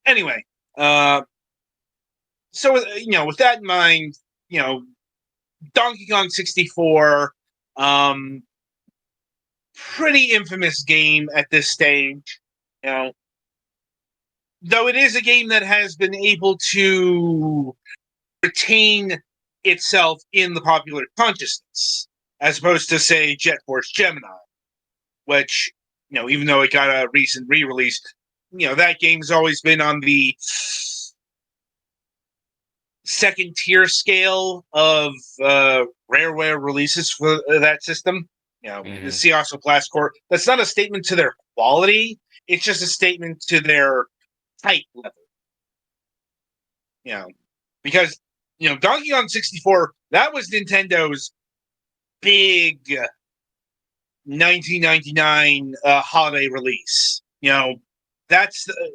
Anyway, so with that in mind, Donkey Kong 64, pretty infamous game at this stage, though it is a game that has been able to retain itself in the popular consciousness, as opposed to, say, Jet Force Gemini, which, even though it got a recent re-release, that game's always been on the second tier scale of rareware releases for that system. Mhm. See also Blast Corps. That's not a statement to their quality. It's just a statement to their type level. Because Donkey Kong 64, that was Nintendo's big 1999 holiday release. That's the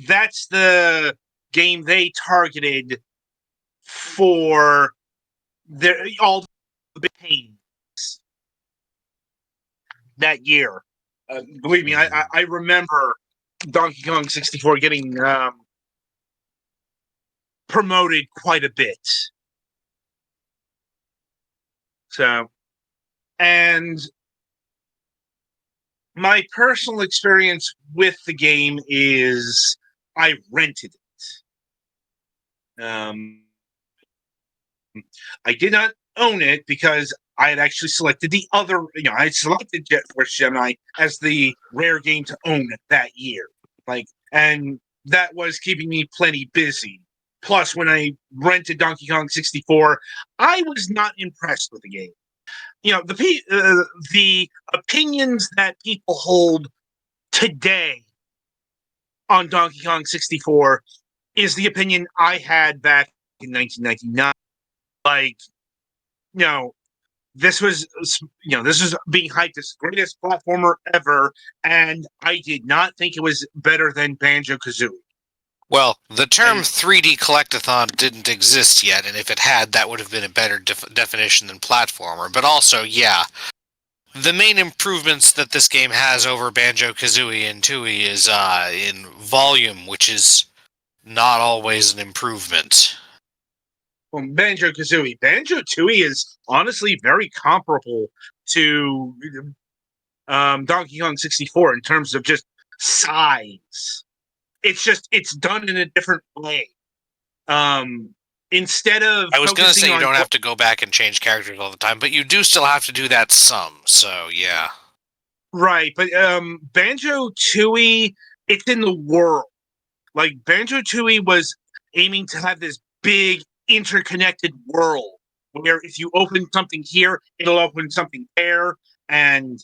that's the game they targeted for all the big pains that year. Believe me, I remember Donkey Kong 64 getting promoted quite a bit. So, and my personal experience with the game is I rented it. I did not own it because I had actually selected the other, I had selected Jet Force Gemini as the rare game to own that year. And that was keeping me plenty busy. Plus, when I rented Donkey Kong 64, I was not impressed with the game. The opinions that people hold today on Donkey Kong 64 is the opinion I had back in 1999. This was being hyped as the greatest platformer ever, and I did not think it was better than Banjo-Kazooie. Well, the term 3D collectathon didn't exist yet, and if it had, that would have been a better definition than platformer. But also, yeah, the main improvements that this game has over Banjo-Kazooie and Tooie is in volume, which is not always an improvement. Well, Banjo-Tooie is honestly very comparable to Donkey Kong 64 in terms of just size. It's done in a different way. Instead of I was going to say you don't have to go back and change characters all the time, but you do still have to do that some, so yeah. Right, but Banjo-Tooie, it's in the world. Like, Banjo-Tooie was aiming to have this big interconnected world where if you open something here, it'll open something there, and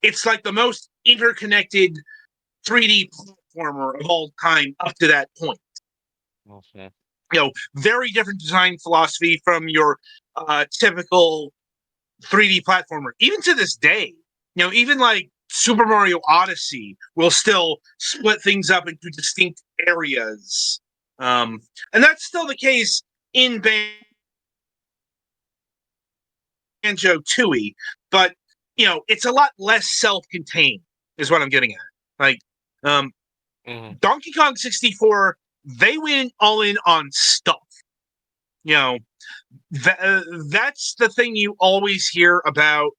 it's like the most interconnected 3D platformer of all time up to that point. Okay. Very different design philosophy from your typical 3D platformer. Even to this day, even like Super Mario Odyssey will still split things up into distinct areas. And that's still the case in Banjo-Tooie, but it's a lot less self-contained, is what I'm getting at. Like, Donkey Kong 64, they went all in on stuff. That's the thing you always hear about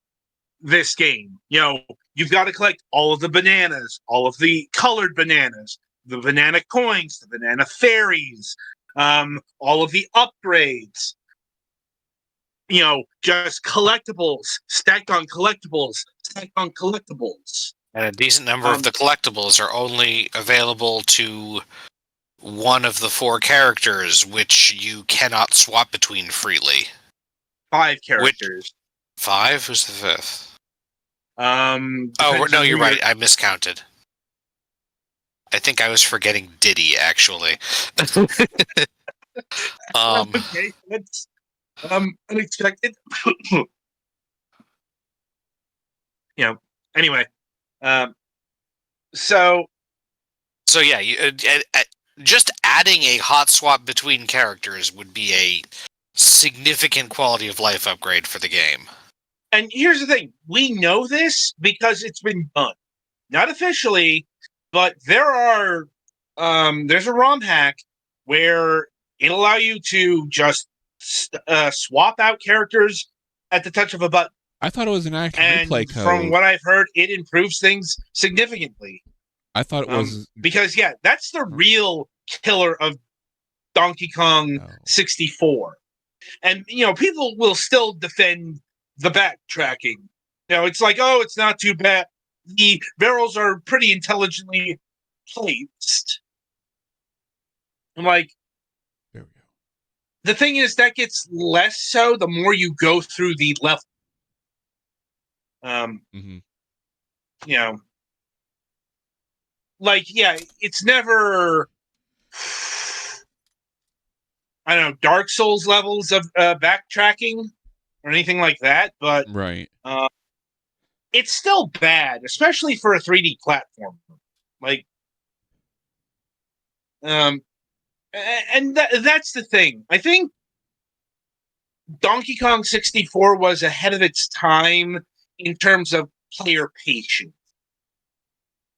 this game. You've got to collect all of the bananas, all of the colored bananas, the banana coins, the banana fairies, all of the upgrades. Just collectibles, stacked on collectibles, stacked on collectibles. And a decent number of the collectibles are only available to one of the 4 characters, which you cannot swap between freely. 5 characters. 5? Who's the 5th? Depends no, on you're who right. I miscounted. I think I was forgetting Diddy, actually. Okay, that's unexpected. Anyway, so yeah, just adding a hot swap between characters would be a significant quality of life upgrade for the game. And here's the thing: we know this because it's been done, not officially, but there's a ROM hack where it'll allow you to just swap out characters at the touch of a button. I thought it was an active And replay code. from what I've heard, it improves things significantly. I thought it was because that's the real killer of Donkey Kong 64. And people will still defend the backtracking. It's like, oh, it's not too bad. The barrels are pretty intelligently placed. I'm like, there we go. The thing is that gets less so the more you go through the level. It's never, I don't know, Dark Souls levels of backtracking or anything like that, but right. It's still bad, especially for a 3D platform. And that's the thing. I think Donkey Kong 64 was ahead of its time in terms of player patience.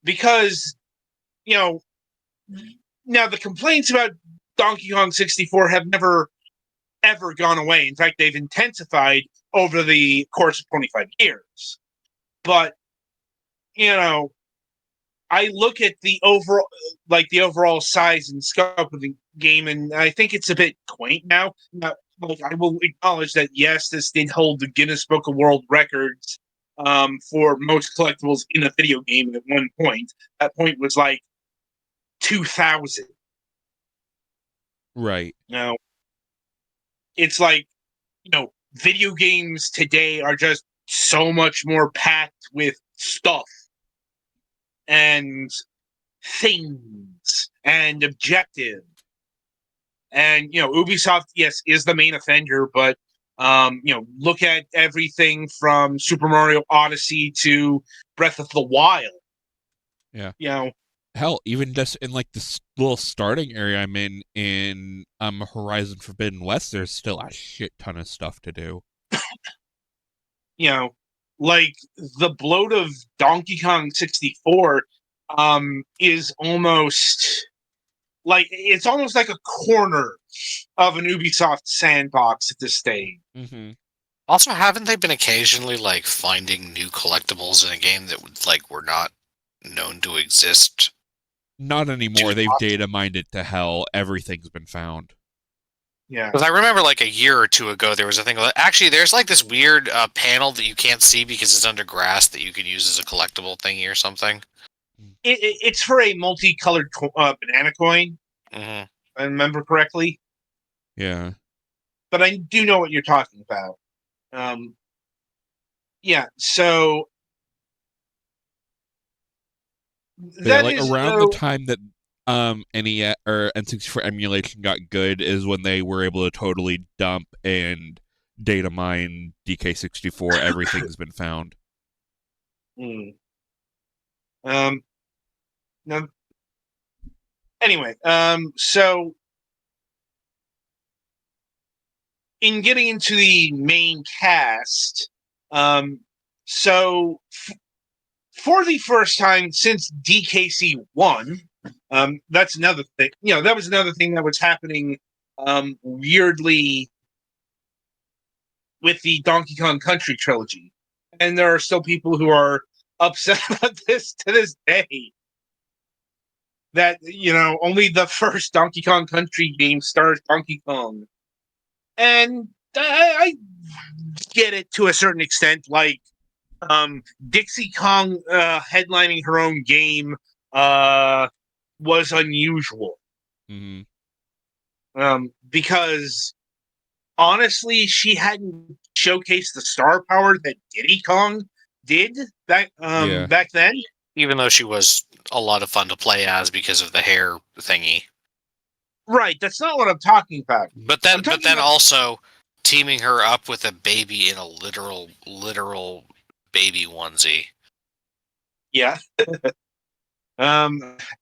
Because, now the complaints about Donkey Kong 64 have never, ever gone away. In fact, they've intensified over the course of 25 years. But, I look at the overall size and scope of the game, and I think it's a bit quaint now. I will acknowledge that, yes, this did hold the Guinness Book of World Records for most collectibles in a video game at one point. That point was 2000. Right. It's video games today are just so much more packed with stuff and things and objective. And Ubisoft, yes, is the main offender, but look at everything from Super Mario Odyssey to Breath of the Wild. Yeah. Hell, even just in this little starting area I'm in Horizon Forbidden West, there's still a shit ton of stuff to do. The bloat of Donkey Kong 64 is almost it's almost like a corner of an Ubisoft sandbox at this stage. Mm-hmm. Also, haven't they been occasionally finding new collectibles in a game that were not known to exist? Not anymore. They've data mined it to hell. Everything's been found. Yeah. Because I remember a year or two ago, there was a thing. Actually, there's this weird panel that you can't see because it's under grass that you could use as a collectible thingy or something. It's for a multicolored banana coin. Mm-hmm. If I remember correctly. Yeah. But I do know what you're talking about. So But around the time that NES or N64 emulation got good is when they were able to totally dump and data mine DK64. Everything's been found. Now, anyway, so in getting into the main cast, so for the first time since DKC 1, that's another thing. That was another thing that was happening weirdly with the Donkey Kong Country trilogy. And there are still people who are upset about this to this day. That, only the first Donkey Kong Country game stars Donkey Kong. And I get it to a certain extent. Like, Dixie Kong headlining her own game was unusual. Mm-hmm. Because honestly, she hadn't showcased the star power that Diddy Kong did back then. Even though she was a lot of fun to play as because of the hair thingy. Right, that's not what I'm talking about. But then also teaming her up with a baby in a literal baby onesie. Yeah.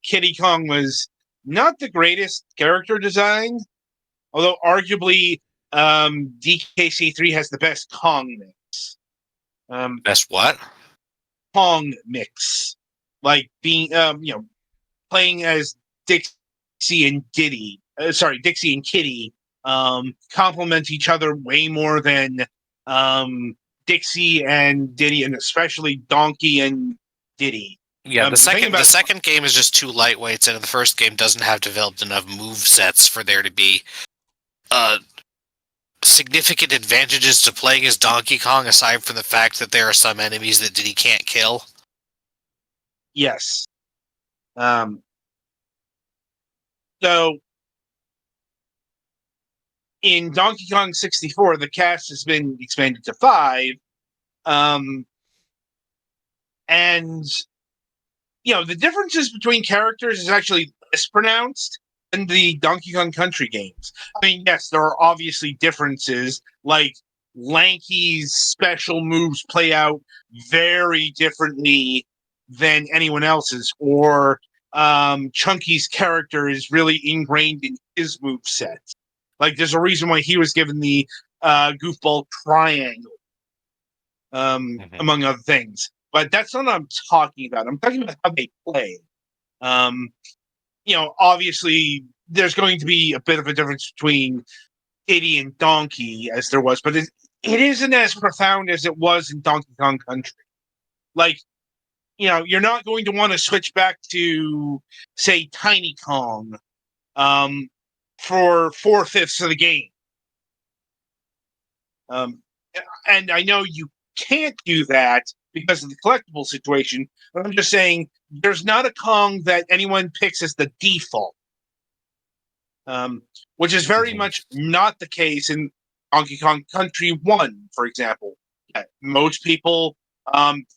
Kitty Kong was not the greatest character design, although arguably DKC3 has the best Kong mix. Best what? Kong mix. Like being, playing as Dixie and Kitty complement each other way more than Dixie and Diddy, and especially Donkey and Diddy. Yeah, the second game is just too lightweights, and the first game doesn't have developed enough move sets for there to be significant advantages to playing as Donkey Kong, aside from the fact that there are some enemies that Diddy can't kill. Yes. So, in Donkey Kong 64, the cast has been expanded to 5. And, the differences between characters is actually less pronounced than the Donkey Kong Country games. I mean, yes, there are obviously differences, like Lanky's special moves play out very differently than anyone else's, or Chunky's character is really ingrained in his moveset. Like, there's a reason why he was given the goofball triangle, among other things. But that's not what I'm talking about. I'm talking about how they play. Obviously, there's going to be a bit of a difference between Diddy and Donkey, as there was, but it isn't as profound as it was in Donkey Kong Country. Like, you're not going to want to switch back to, say, Tiny Kong for 4/5 of the game. And I know you can't do that because of the collectible situation, but I'm just saying there's not a Kong that anyone picks as the default, which is very much not the case in Donkey Kong Country 1, for example. Most people,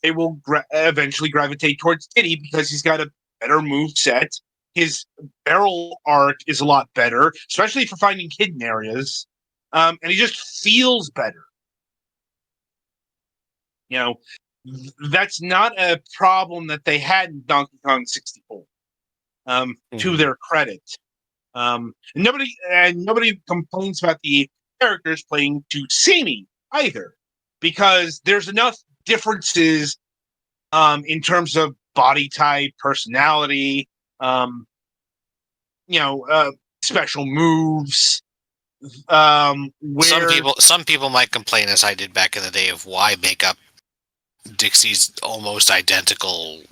they will eventually gravitate towards Diddy because he's got a better move set. His barrel arc is a lot better, especially for finding hidden areas, and he just feels better. That's not a problem that they had in Donkey Kong 64. To their credit, nobody complains about the characters playing too samey either, because there's enough differences in terms of body type, personality, special moves. Some people might complain, as I did back in the day, of why make up Dixie's almost identical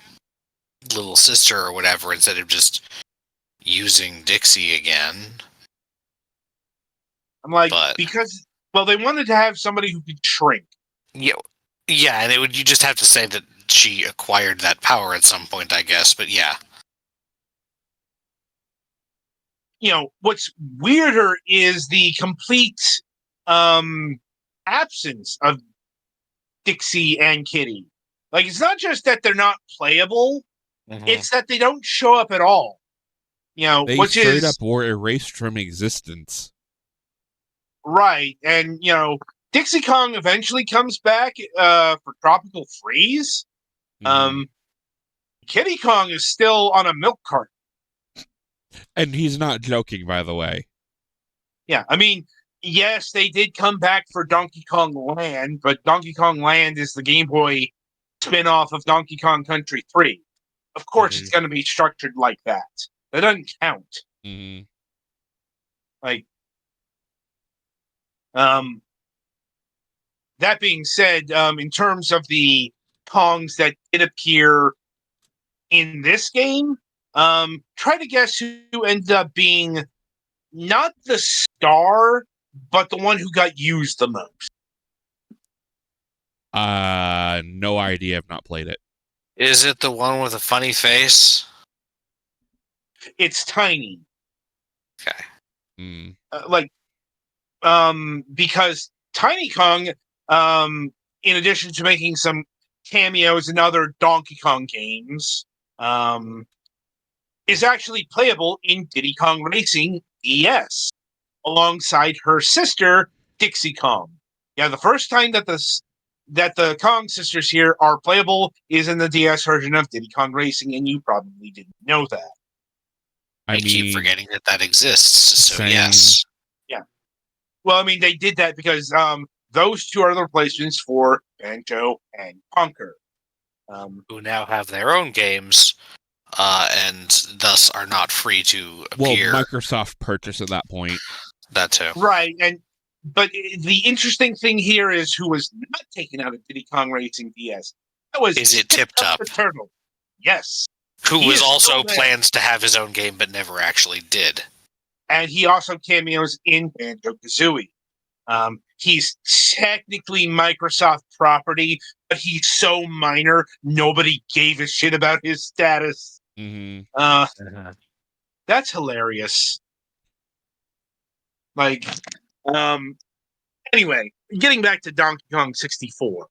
little sister or whatever instead of just using Dixie again. I'm like, because they wanted to have somebody who could shrink. Yeah, and you just have to say that she acquired that power at some point, I guess. But yeah. What's weirder is the complete absence of Dixie and Kitty. Like, it's not just that they're not playable, it's that they don't show up at all. They straight up were erased from existence. Right, and Dixie Kong eventually comes back for Tropical Freeze. Kitty Kong is still on a milk cart. And he's not joking, by the way. Yeah, I mean, yes, they did come back for Donkey Kong Land, but Donkey Kong Land is the Game Boy spin-off of Donkey Kong Country 3. Of course, it's going to be structured like that. That doesn't count. Mm-hmm. Like, that being said, in terms of the Kongs that did appear in this game, try to guess who ended up being not the star, but the one who got used the most. No idea. I've not played it. Is it the one with a funny face? It's Tiny. Okay. Mm. Because Tiny Kong, in addition to making some cameos in other Donkey Kong games, is actually playable in Diddy Kong Racing DS alongside her sister Dixie Kong. Yeah, the first time that the Kong sisters here are playable is in the DS version of Diddy Kong Racing, and you probably didn't know that. I keep forgetting that exists. So same. yes. Yeah. Well, I mean, they did that because those two are the replacements for Banjo and Conker. Who now have their own games, and thus are not free to appear. Well, Microsoft purchased at that point. That too. Right, but the interesting thing here is who was not taken out of Diddy Kong Racing DS. That was Is it Tip Top? the Turtle. Yes. Who He was is also still there. plans to have his own game but never actually did. And he also cameos in Banjo-Kazooie. He's technically Microsoft property, but he's so minor, nobody gave a shit about his status. Mm-hmm. That's hilarious. Like, anyway, getting back to Donkey Kong 64.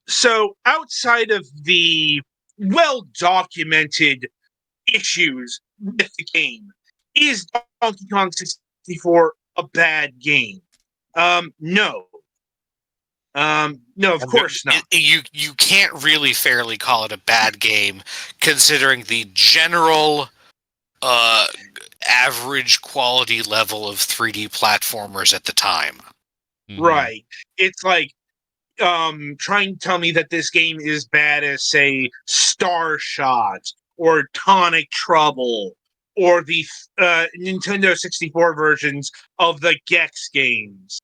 So outside of the well-documented issues with the game, is Donkey Kong 64 a bad game? No. No, of course not. You can't really fairly call it a bad game, considering the general average quality level of 3D platformers at the time. Mm-hmm. Right. It's like trying to tell me that this game is bad as, say, Star Shot or Tonic Trouble or the Nintendo 64 versions of the Gex games.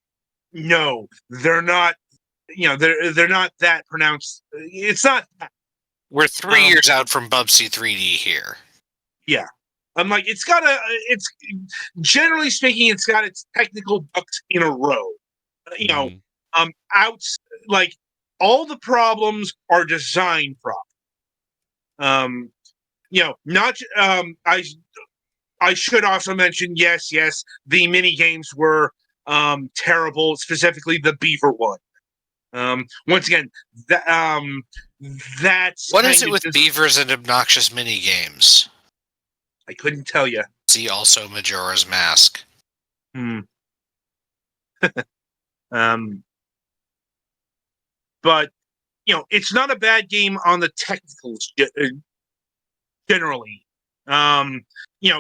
No, they're not. They're not that pronounced. It's not. We're 3 years out from Bubsy 3D here. Yeah, I'm like, it's generally speaking, it's got its technical ducks in a row. Like, all the problems are design problems. Not. I should also mention, yes, the mini games were terrible, specifically the Beaver one. Once again, that's what is it with beavers and obnoxious mini games? I couldn't tell you. See also Majora's Mask. But it's not a bad game on the technicals generally.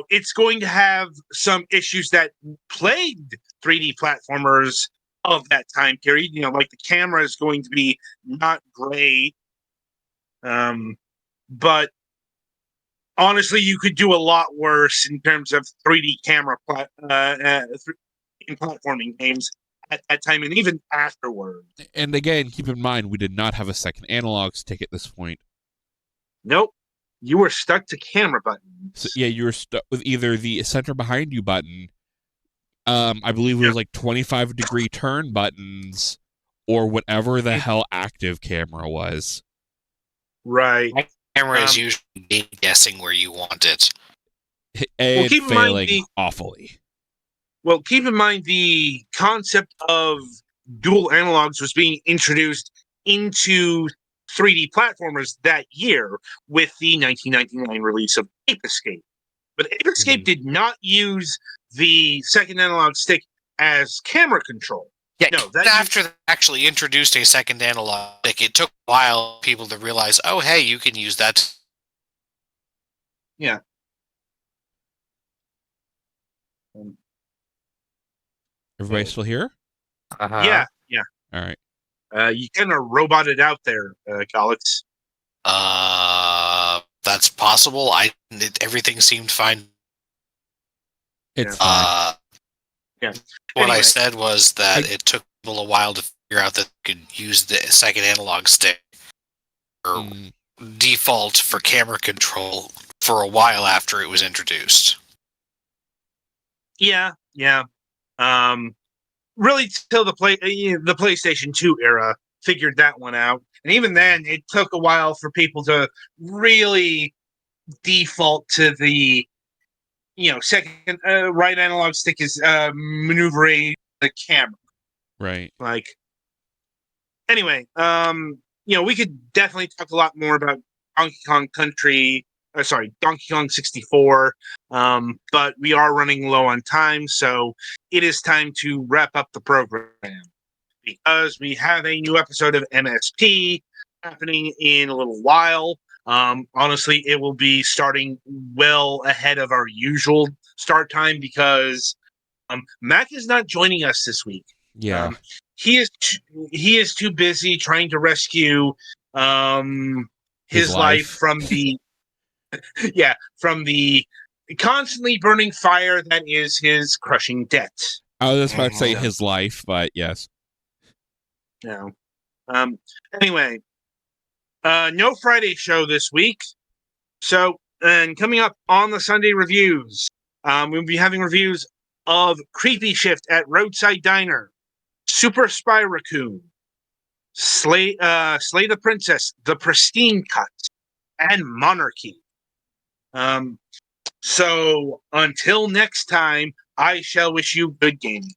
It's going to have some issues that plagued 3D platformers of that time period. Like the camera is going to be not great. But honestly, you could do a lot worse in terms of 3D camera in platforming games at that time and even afterward. And again, keep in mind, we did not have a second analog stick at this point. Nope. You were stuck to camera buttons. So, yeah, you were stuck with either the center behind you button, I believe it was like 25-degree turn buttons, or whatever the hell active camera was. Right. Camera is usually guessing where you want it. And failing awfully. Well, keep in mind the concept of dual analogs was being introduced into 3D platformers that year with the 1999 release of Ape Escape. But Ape Escape did not use the second analog stick as camera control. Yeah, after they actually introduced a second analog stick, it took a while for people to realize, oh, hey, you can use that. Yeah. Everybody still here? Yeah. All right. You kind of roboted out there, Alex. That's possible. Everything seemed fine. It's Yeah. fine. Yeah. What I Anyway. said was that it took people a while to figure out that they could use the second analog stick or default for camera control for a while after it was introduced. Yeah. Really till the PlayStation 2 era figured that one out, and even then, it took a while for people to really default to the second right analog stick is maneuvering the camera. Right. Like, anyway, we could definitely talk a lot more about Donkey Kong Country. Donkey Kong 64. But we are running low on time, so it is time to wrap up the program because we have a new episode of MSP happening in a little while. Honestly, it will be starting well ahead of our usual start time because Mac is not joining us this week. Yeah. He is too busy trying to rescue his life from the from the constantly burning fire that is his crushing debt. I was just about to say his life, but yes. No. Anyway, no Friday show this week. So, and coming up on the Sunday reviews, we'll be having reviews of Creepy Shift at Roadside Diner, Super Spy Raccoon, Slay the Princess, The Pristine Cut, and Monarchy. So until next time, I shall wish you good gaming.